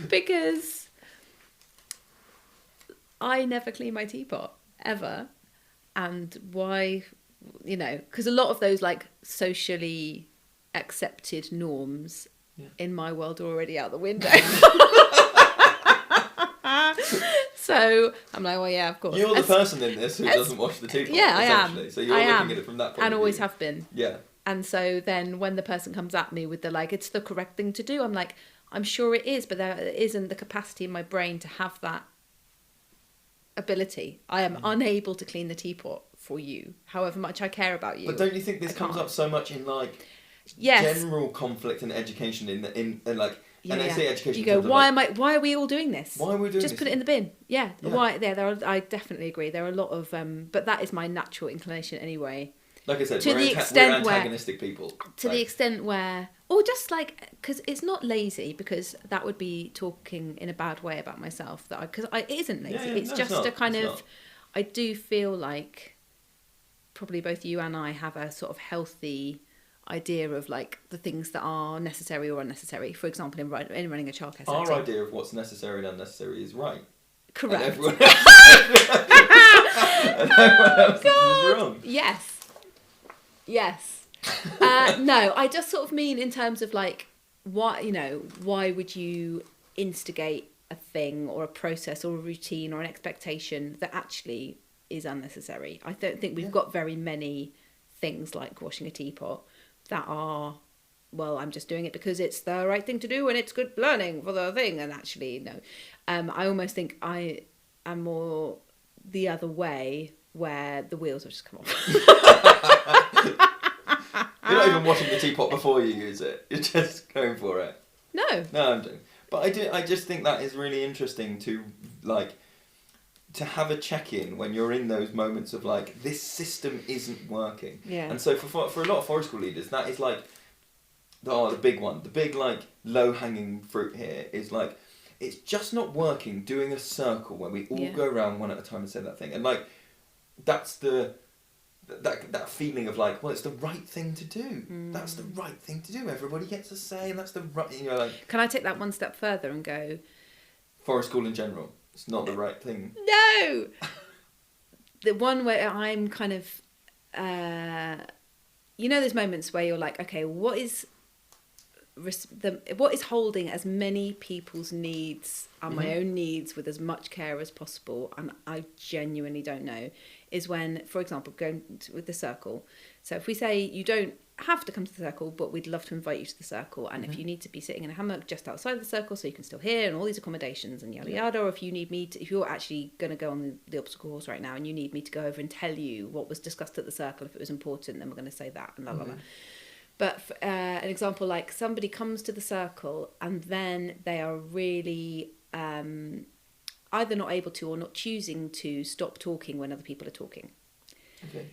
because I never clean my teapot, ever. And why, you know, because a lot of those like socially accepted norms in my world are already out the window. So I'm like, well, yeah, of course. You're the person in this who doesn't wash the teapot. Yeah, I am. So you're looking at it from that point of view. And always have been. Yeah. And so then when the person comes at me with the like, it's the correct thing to do, I'm like, I'm sure it is, but there isn't the capacity in my brain to have that ability. I am unable to clean the teapot for you, however much I care about you. But don't you think this comes up so much in like general conflict and education in like, and I say education. You go, why are we all doing this? Why are we doing this? Just put it in the bin. Yeah. Why? I definitely agree. There are a lot of, but that is my natural inclination anyway. Like I said, To the we're extent where- antagonistic people. To the extent where, or just like, because it's not lazy, because that would be talking in a bad way about myself. Because it isn't lazy. Yeah, it's no, just it's not. a kind It's of. not. I do feel like probably both you and I have a sort of healthy idea of like the things that are necessary or unnecessary. For example, in running a childcare setting. Our idea of what's necessary and unnecessary is right. Correct. And everyone else, and everyone else is wrong. Yes. No, I just sort of mean in terms of like, why would you instigate a thing or a process or a routine or an expectation that actually is unnecessary? I don't think we've got very many things like washing a teapot that are, well, I'm just doing it because it's the right thing to do and it's good learning for the thing. And actually, no. I almost think I am more the other way, where the wheels have just come off. You're not even washing the teapot before you use it. You're just going for it. No. No, I'm joking. But I just think that is really interesting to have a check-in when you're in those moments of like, this system isn't working. Yeah. And so for a lot of forest school leaders, that is like, the big one. The big like low-hanging fruit here is like, it's just not working doing a circle where we all go around one at a time and say that thing. And like, that's that feeling of like, well, it's the right thing to do. That's the right thing to do. Everybody gets a say, and that's the right. Like. Can I take that one step further and go? Forest school in general, it's not the right thing. No. The one where I'm kind of, there's moments where you're like, okay, what is holding as many people's needs and my own needs with as much care as possible, and I genuinely don't know, is when, for example, with the circle. So if we say you don't have to come to the circle, but we'd love to invite you to the circle, and if you need to be sitting in a hammock just outside the circle so you can still hear, and all these accommodations and yada yada, or if you need me to, if you're actually going to go on the obstacle course right now and you need me to go over and tell you what was discussed at the circle, if it was important, then we're going to say that, and la la la. But an example, like somebody comes to the circle and then they are really either not able to or not choosing to stop talking when other people are talking. Okay.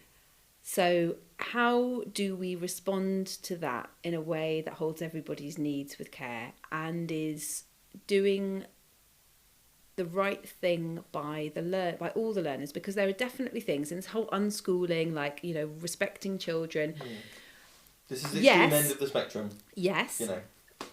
So how do we respond to that in a way that holds everybody's needs with care and is doing the right thing by all the learners? Because there are definitely things in this whole unschooling, like, respecting children. This is the extreme end of the spectrum. Yes.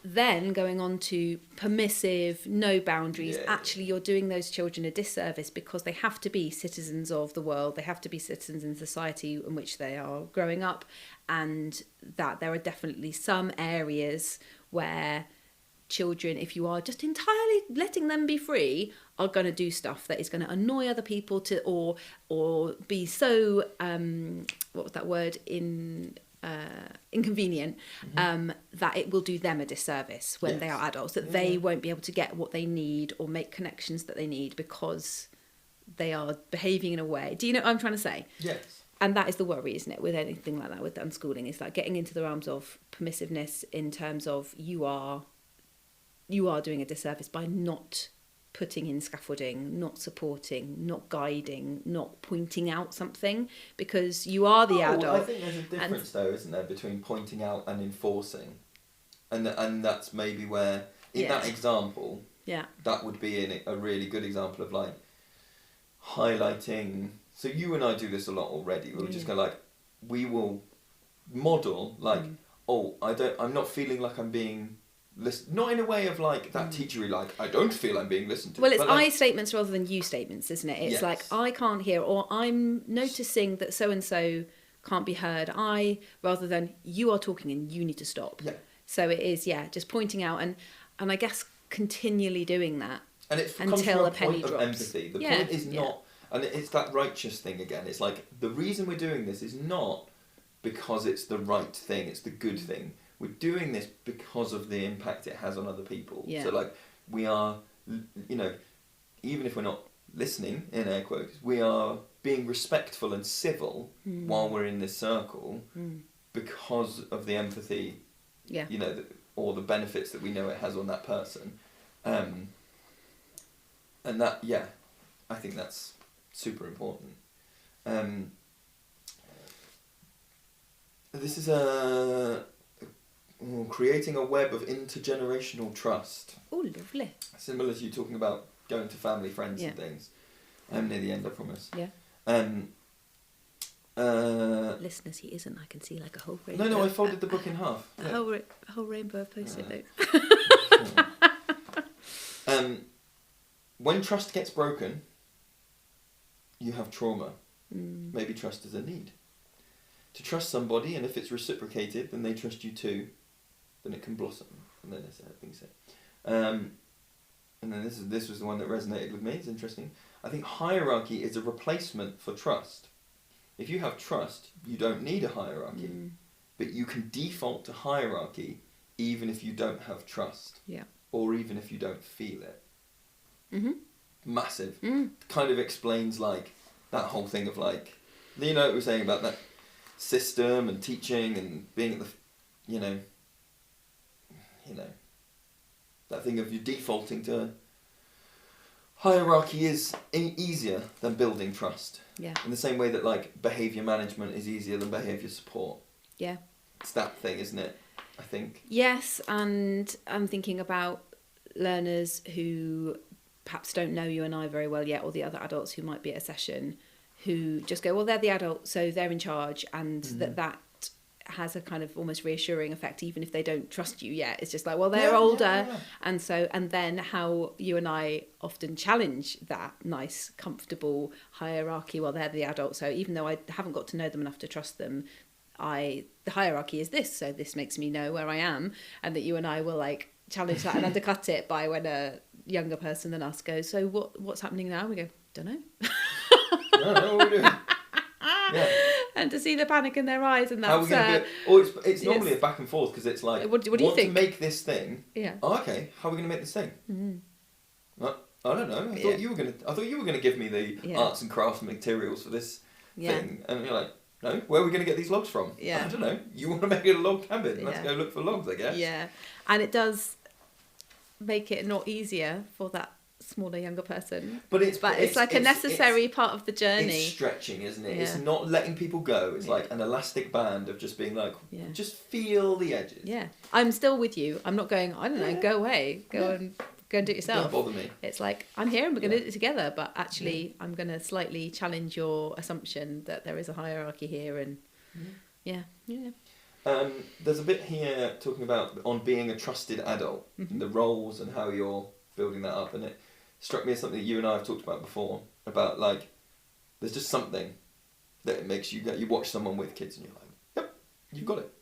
Then going on to permissive, no boundaries. Actually, you're doing those children a disservice because they have to be citizens of the world. They have to be citizens in society in which they are growing up. And that there are definitely some areas where children, if you are just entirely letting them be free, are going to do stuff that is going to annoy other people or be so, what was that word, inconvenient, that it will do them a disservice when they are adults, that they won't be able to get what they need or make connections that they need because they are behaving in a way. Do you know what I'm trying to say? Yes. And that is the worry, isn't it, with anything like that, with unschooling, is like getting into the realms of permissiveness in terms of you are doing a disservice by not putting in scaffolding, not supporting, not guiding, not pointing out something, because you are the adult. I think there's a difference though, isn't there, between pointing out and enforcing, and that's maybe where in that example, that would be a really good example of like highlighting. So you and I do this a lot already. We'll just go like, we will model like, I'm not feeling like I'm being. Not in a way of like that teachery, like I don't feel I'm being listened to. Well, it's like, I statements rather than you statements, isn't it? It's like I can't hear, or I'm noticing that so and so can't be heard. Rather than you are talking and you need to stop. Yeah. So it is, just pointing out and I guess continually doing that. And it until comes from a penny point drops. Of empathy. The point is not, and it's that righteous thing again. It's like the reason we're doing this is not because it's the right thing. It's the good thing. We're doing this because of the impact it has on other people. Yeah. So like we are, even if we're not listening, in air quotes, we are being respectful and civil while we're in this circle because of the empathy, or the benefits that we know it has on that person. And that, I think that's super important. This is creating a web of intergenerational trust. Oh, lovely. Similar to you talking about going to family, friends Yeah. and things. I'm near the end, I promise. Yeah. Listeners, he isn't. I can see like a whole rainbow. No, I folded the book in half. A whole rainbow of post-it notes. When trust gets broken, you have trauma. Maybe trust is a need. To trust somebody, and if it's reciprocated, then they trust you too, then it can blossom. And then there's things said. And then this was the one that resonated with me. It's interesting. I think hierarchy is a replacement for trust. If you have trust, you don't need a hierarchy, but you can default to hierarchy even if you don't have trust, or even if you don't feel it. Massive. Kind of explains like that whole thing of like, you know what we were saying about that system and teaching and being at the, you know, that thing of you defaulting to hierarchy is easier than building trust. Yeah. In the same way that like behaviour management is easier than behaviour support. Yeah. It's that thing, isn't it? I think. Yes, and I'm thinking about learners who perhaps don't know you and I very well yet, or the other adults who might be at a session, who just go, well, they're the adult, so they're in charge, and that has a kind of almost reassuring effect, even if they don't trust you yet. It's just like, well, they're older, and then how you and I often challenge that nice, comfortable hierarchy. Well, they're the adult, so even though I haven't got to know them enough to trust them, the hierarchy is this, so this makes me know where I am, and that you and I will like challenge that and undercut it by when a younger person than us goes, so what's happening now? We go, don't know. No, what are we doing? Yeah. And to see the panic in their eyes, and that's how are we going to do it? It's normally a back and forth, because it's like, what do you think? To make this thing. Yeah. Oh, okay. How are we going to make this thing? I don't know. I thought you were going to give me the arts and crafts materials for this thing, and you're like, no. Where are we going to get these logs from? Yeah. I don't know. You want to make it a log cabin? Let's go look for logs, I guess. Yeah, and it does make it not easier for that smaller, younger person. But it's like a necessary part of the journey. It's stretching, isn't it? Yeah. It's not letting people go. It's like an elastic band of just being like, just feel the edges. Yeah. I'm still with you. I'm not going, I don't know, go away. Go and do it yourself. Don't bother me. It's like, I'm here and we're going to do it together, but actually I'm going to slightly challenge your assumption that there is a hierarchy here, and there's a bit here talking about on being a trusted adult, and the roles and how you're building that up, and it struck me as something that you and I have talked about before, about like, there's just something that it makes you watch someone with kids and you're like, yep, you've got it.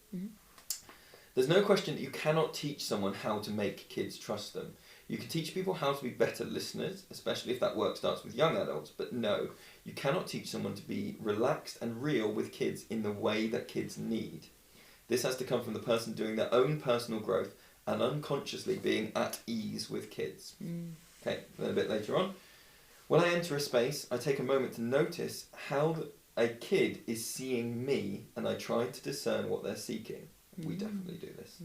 There's no question that you cannot teach someone how to make kids trust them. You can teach people how to be better listeners, especially if that work starts with young adults, but no, you cannot teach someone to be relaxed and real with kids in the way that kids need. This has to come from the person doing their own personal growth and unconsciously being at ease with kids. Okay, then a bit later on. When I enter a space, I take a moment to notice how a kid is seeing me, and I try to discern what they're seeking. We definitely do this.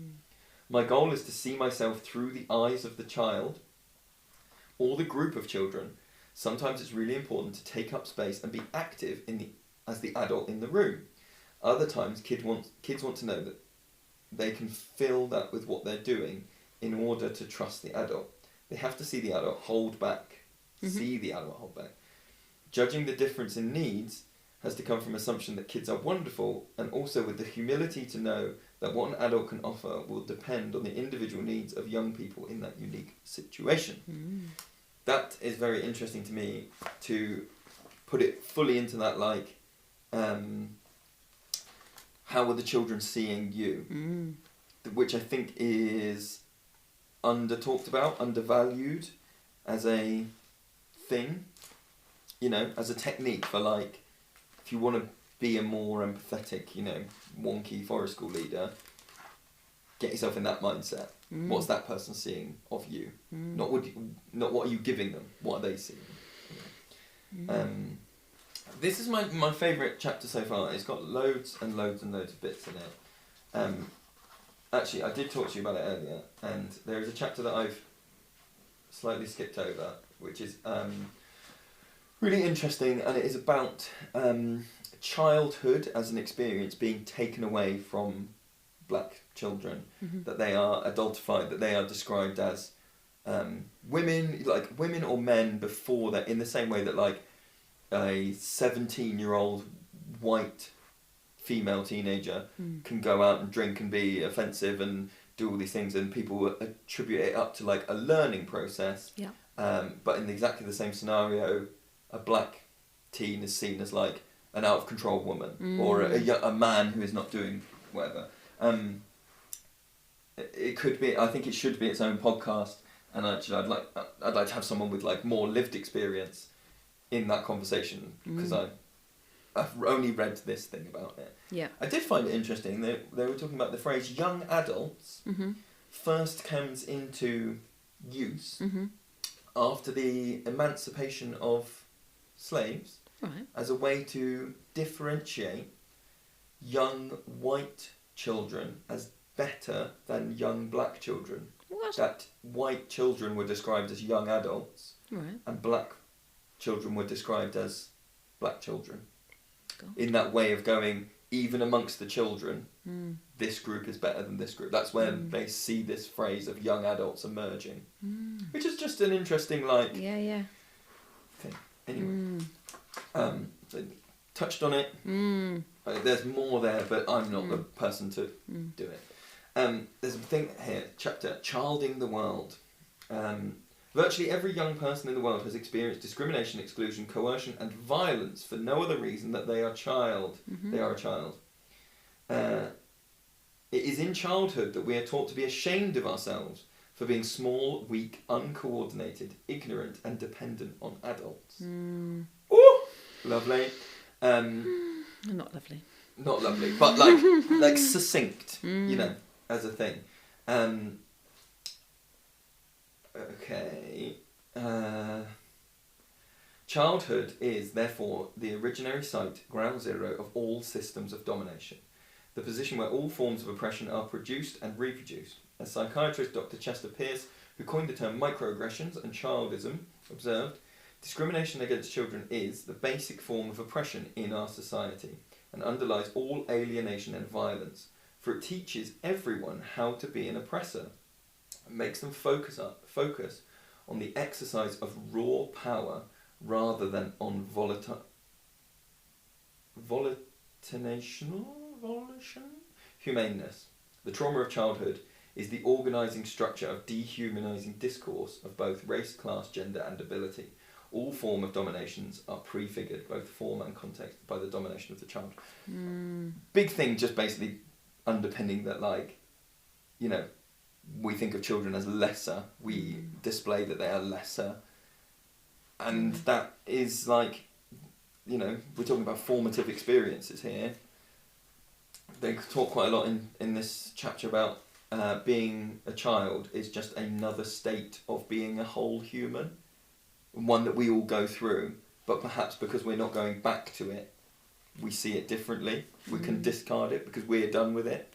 My goal is to see myself through the eyes of the child or the group of children. Sometimes it's really important to take up space and be active as the adult in the room. Other times, kids want to know that they can fill that with what they're doing in order to trust the adult. They have to see the adult hold back. See the adult hold back. Judging the difference in needs has to come from assumption that kids are wonderful, and also with the humility to know that what an adult can offer will depend on the individual needs of young people in that unique situation. That is very interesting to me, to put it fully into that, like, how are the children seeing you? Which I think is under-talked about, undervalued as a thing, as a technique for, like, if you want to be a more empathetic, wonky forest school leader, get yourself in that mindset. What's that person seeing of you? Not what are you giving them, what are they seeing? This is my favourite chapter so far. It's got loads and loads and loads of bits in it. Actually, I did talk to you about it earlier, and there is a chapter that I've slightly skipped over, which is really interesting, and it is about childhood as an experience being taken away from black children, that they are adultified, that they are described as women or men before that, in the same way that like a 17-year-old white female teenager can go out and drink and be offensive and do all these things, and people attribute it up to like a learning process. Yeah. But in exactly the same scenario, a black teen is seen as like an out of control woman or a man who is not doing whatever. It could be. I think it should be its own podcast, and actually, I'd like to have someone with like more lived experience in that conversation, because I've only read this thing about it. Yeah. I did find it interesting. They were talking about the phrase "young adults" first comes into use after the emancipation of slaves, Right. as a way to differentiate young white children as better than young black children. What? That white children were described as young adults, Right. and black children were described as black children. God. In that way of going, even amongst the children, this group is better than this group. That's where they see this phrase of young adults emerging, which is just an interesting Yeah. thing. Anyway, so touched on it. There's more there, but I'm not the person to do it. There's a thing here, chapter, Childing the World. Virtually every young person in the world has experienced discrimination, exclusion, coercion, and violence for no other reason that they are a child. They are a child. It is in childhood that we are taught to be ashamed of ourselves for being small, weak, uncoordinated, ignorant, and dependent on adults. Ooh, lovely. Not lovely. Not lovely, but like succinct, you know, as a thing. Okay. Childhood is, therefore, the originary site, ground zero of all systems of domination. The position where all forms of oppression are produced and reproduced. As psychiatrist Dr. Chester Pierce, who coined the term microaggressions and childism, observed, discrimination against children is the basic form of oppression in our society and underlies all alienation and violence, for it teaches everyone how to be an oppressor and makes them focus on the exercise of raw power rather than on humaneness. The trauma of childhood is the organising structure of dehumanising discourse of both race, class, gender and ability. All form of dominations are prefigured, both form and context, by the domination of the child. Big thing, just basically underpinning that, like, you know, we think of children as lesser. We display that they are lesser. And that is like, you know, we're talking about formative experiences here. They talk quite a lot in this chapter about being a child is just another state of being a whole human. One that we all go through, but perhaps because we're not going back to it, we see it differently. We can discard it because we're done with it,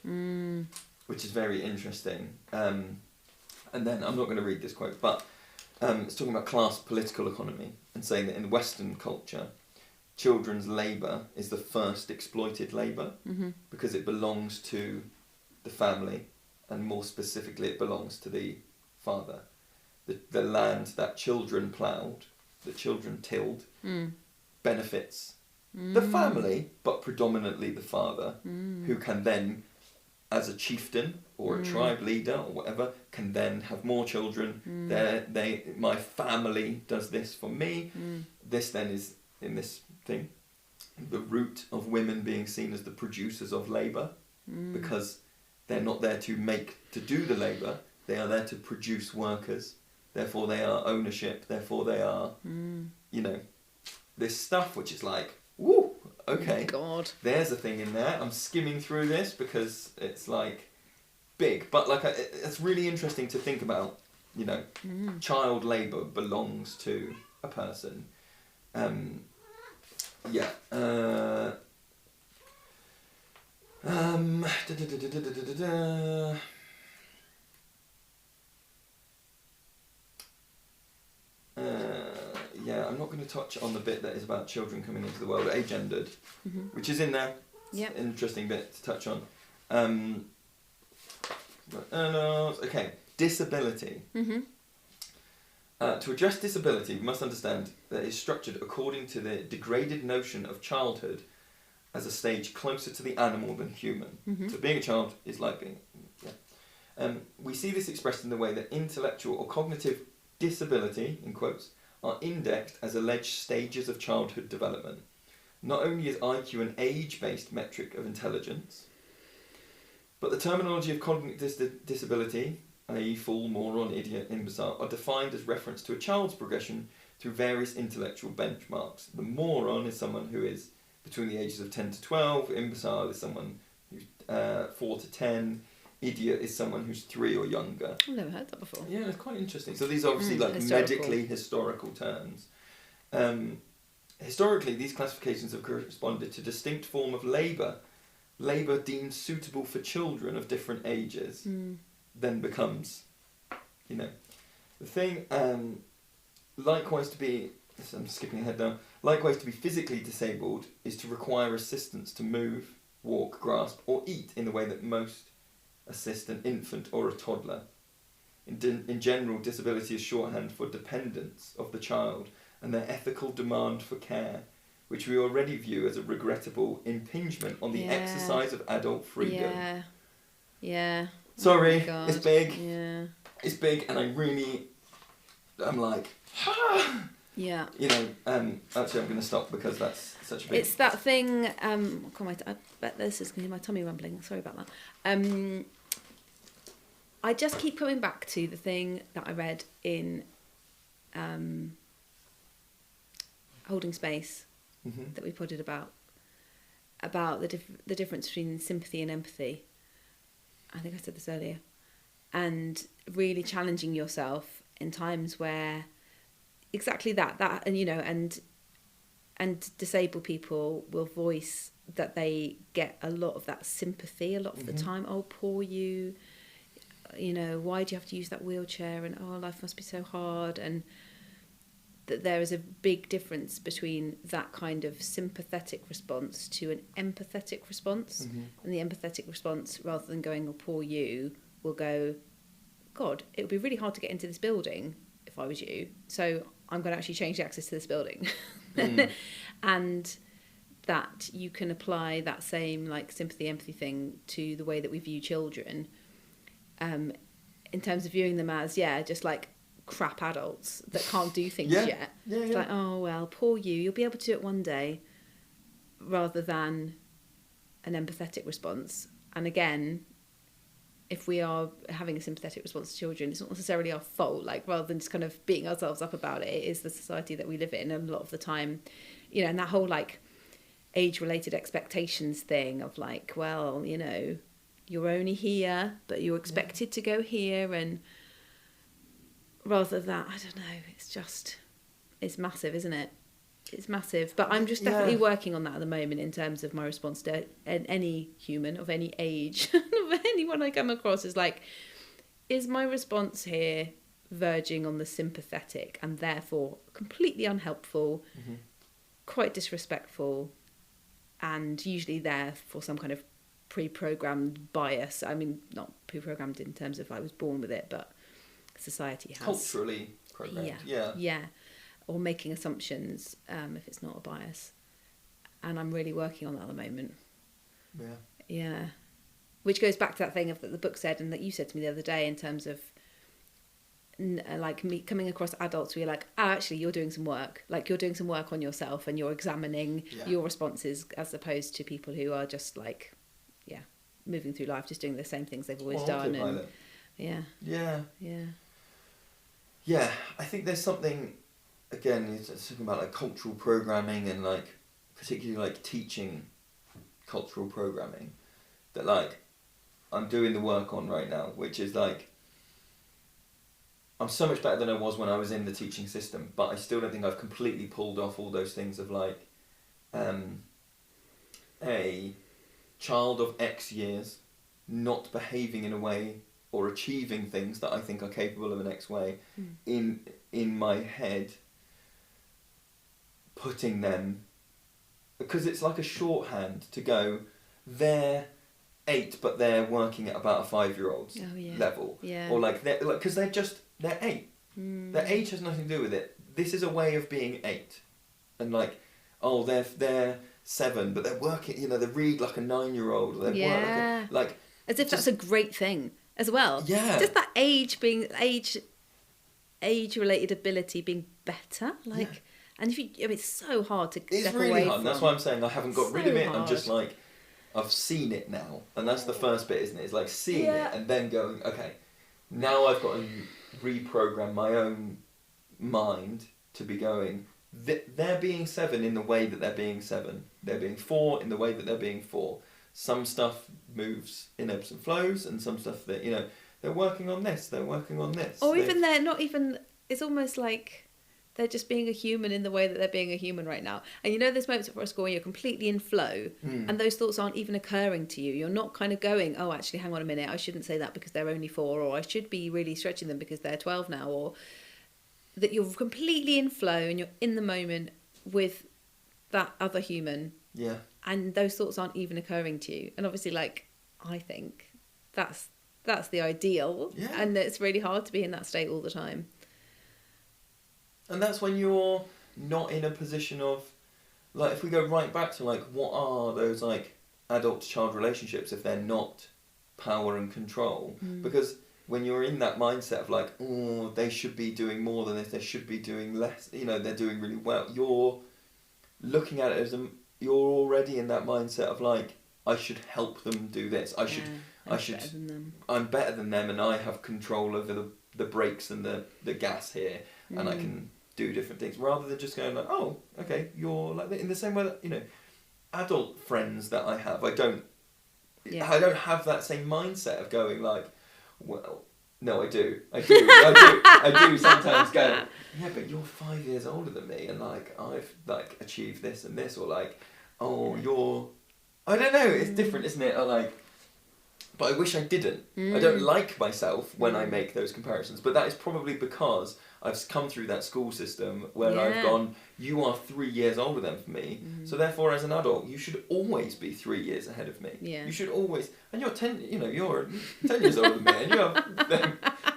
which is very interesting. And then, I'm not going to read this quote, but it's talking about class political economy and saying that in Western culture, children's labour is the first exploited labour because it belongs to the family, and more specifically it belongs to the father. The land that children ploughed, that children tilled, benefits the family, but predominantly the father, who can then, as a chieftain or a tribe leader or whatever, can then have more children. My family does this for me. This then is, in this thing, the root of women being seen as the producers of labour, because they're not there to do the labour, they are there to produce workers. Therefore they are ownership, therefore they are, you know, this stuff which is like, woo, okay, God. There's a thing in there. I'm skimming through this because it's like big, but like it's really interesting to think about, you know, child labour belongs to a person. I'm not going to touch on the bit that is about children coming into the world agendered, which is in there. Yep. It's an interesting bit to touch on. Okay, disability. To address disability, we must understand that it is structured according to the degraded notion of childhood as a stage closer to the animal than human. So being a child is like being... we see this expressed in the way that intellectual or cognitive disability, in quotes, are indexed as alleged stages of childhood development. Not only is IQ an age-based metric of intelligence, but the terminology of cognitive disability, i.e. fool, moron, idiot, imbecile, are defined as reference to a child's progression through various intellectual benchmarks. The moron is someone who is between the ages of 10 to 12, imbecile is someone who's 4 to 10, idiot is someone who's 3 or younger. I've never heard that before. Yeah, it's quite interesting. So these are obviously medically historical terms. Historically, these classifications have corresponded to distinct form of labour. Labour deemed suitable for children of different ages then becomes, the thing. Likewise, to be... I'm skipping ahead now. Likewise, to be physically disabled is to require assistance to move, walk, grasp, or eat in the way that most assist an infant or a toddler. In general, disability is shorthand for dependence of the child and their ethical demand for care, which we already view as a regrettable impingement on the exercise of adult freedom. Yeah. Sorry, Oh it's big. Yeah. It's big, and I'm like, Yeah. Actually, I'm going to stop because that's such a big... It's that thing, I bet this is going to be my tummy rumbling, sorry about that. I just keep coming back to the thing that I read in Holding Space that we putted about the difference between sympathy and empathy. I think I said this earlier. And really challenging yourself in times where exactly that and disabled people will voice that they get a lot of that sympathy a lot of the time. Oh, poor you, why do you have to use that wheelchair, and oh, life must be so hard, and that there is a big difference between that kind of sympathetic response to an empathetic response. And the empathetic response, rather than going, oh, poor you, will go, God, it would be really hard to get into this building if I was you, so I'm going to actually change the access to this building. And that you can apply that same sympathy, empathy thing to the way that we view children, in terms of viewing them as, just crap adults that can't do things yet. It's like, oh, well, poor you'll be able to do it one day, rather than an empathetic response. And again, if we are having a sympathetic response to children, it's not necessarily our fault. Rather than just kind of beating ourselves up about it, it is the society that we live in. And a lot of the time, and that whole age-related expectations thing of well, you're only here, but you're expected to go here, and rather than that, I don't know. It's massive, isn't it? It's massive. But I'm just definitely working on that at the moment in terms of my response to any human of any age, of anyone I come across, is my response here verging on the sympathetic and therefore completely unhelpful, quite disrespectful, and usually there for some kind of pre-programmed bias. I mean, not pre-programmed in terms of I was born with it, but society has. Culturally programmed, Yeah. Or making assumptions, if it's not a bias. And I'm really working on that at the moment. Yeah. Which goes back to that thing that the book said and that you said to me the other day in terms of me coming across adults where you're actually you're doing some work. You're doing some work on yourself and you're examining your responses, as opposed to people who are just moving through life, just doing the same things they've always done. And Yeah, I think there's something... Again, it's talking about cultural programming and particularly teaching cultural programming that I'm doing the work on right now, which is I'm so much better than I was when I was in the teaching system, but I still don't think I've completely pulled off all those things of a child of X years not behaving in a way or achieving things that I think are capable of an X way in my head putting them, because it's like a shorthand to go, they're 8 but they're working at about a 5-year-old's level. Yeah. Or like, because they're 8. Their age has nothing to do with it. This is a way of being 8. And like, oh, they're 7 but they're working, they read like a 9-year-old. Or they work like as if that's a great thing as well. Yeah. Just that age-related ability being better. Like, and if it's so hard to step away really hard. from. That's why I'm saying I haven't got rid of it. hard. I'm just like, I've seen it now. And that's the first bit, isn't it? It's like seeing it and then going, okay, now I've got to reprogram my own mind to be going, they're being 7 in the way that they're being 7. They're being 4 in the way that they're being 4. Some stuff moves in ebbs and flows, and some stuff that, they're working on this, they're working on this. Or even they're not even, it's almost like they're just being a human in the way that they're being a human right now. And there's moments at school when you're completely in flow and those thoughts aren't even occurring to you. You're not kind of going, oh, actually, hang on a minute, I shouldn't say that because they're only 4, or I should be really stretching them because they're 12 now, or that you're completely in flow and you're in the moment with that other human. Yeah. And those thoughts aren't even occurring to you. And obviously, like, I think that's the ideal. Yeah. And it's really hard to be in that state all the time. And that's when you're not in a position of, like, if we go right back to, like, what are those, like, adult-to-child relationships if they're not power and control? Because when you're in that mindset of, like, oh, they should be doing more than this, they should be doing less, they're doing really well, you're looking at it as you're already in that mindset of, like, I should help them do this. I'm better than them and I have control over the brakes and the gas here and I can do different things, rather than just going like, oh, okay, you're like that. In the same way that, adult friends that I have, I don't have that same mindset of going like, well, no, I do sometimes go, yeah, but you're 5 years older than me and like I've like achieved this and this, or like, oh, you're, I don't know, it's different, isn't it? Or like, but I wish I didn't. I don't like myself when I make those comparisons, but that is probably because I've come through that school system where I've gone, you are 3 years older than me, so therefore as an adult you should always be 3 years ahead of me. Yeah. You should always, and you're 10, you're 10 years older than me, and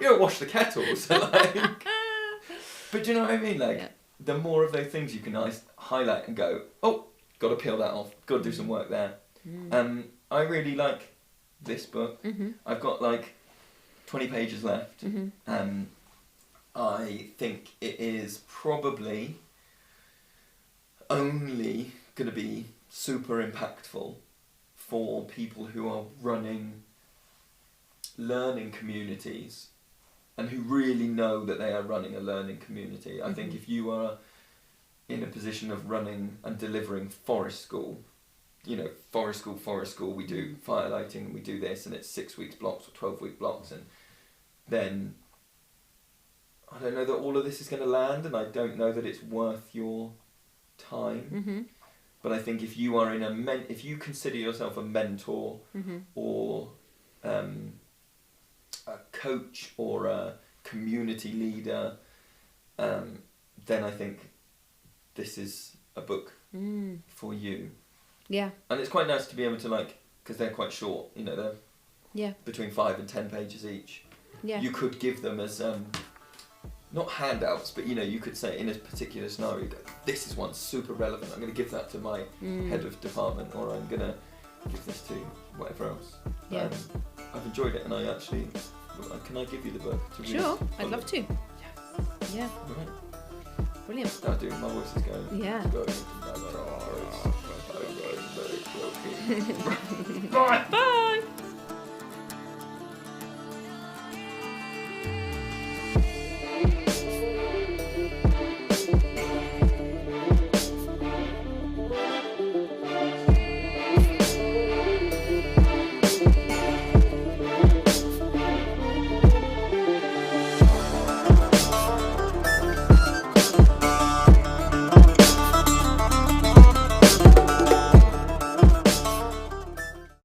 you don't wash the kettle, so like, but do you know what I mean? Like, the more of those things you can highlight and go, oh, got to peel that off, got to do some work there. I really like this book. I've got like 20 pages left. I think it is probably only going to be super impactful for people who are running learning communities and who really know that they are running a learning community. I think if you are in a position of running and delivering forest school, forest school, we do firelighting and we do this and it's 6 weeks blocks or 12-week blocks, and then I don't know that all of this is going to land, and I don't know that it's worth your time. But I think if you are in if you consider yourself a mentor or a coach or a community leader, then I think this is a book for you. Yeah. And it's quite nice to be able to, like, because they're quite short, they're between 5 and 10 pages each. Yeah. You could give them as not handouts, but you could say in a particular scenario, you go, this is one super relevant, I'm going to give that to my head of department, or I'm going to give this to whatever else. Yeah. I've enjoyed it, and I actually, can I give you the book to read? Sure, I'd love to. Yes. Yeah. Right. Brilliant. My voice is going. Yeah. Bye. Bye.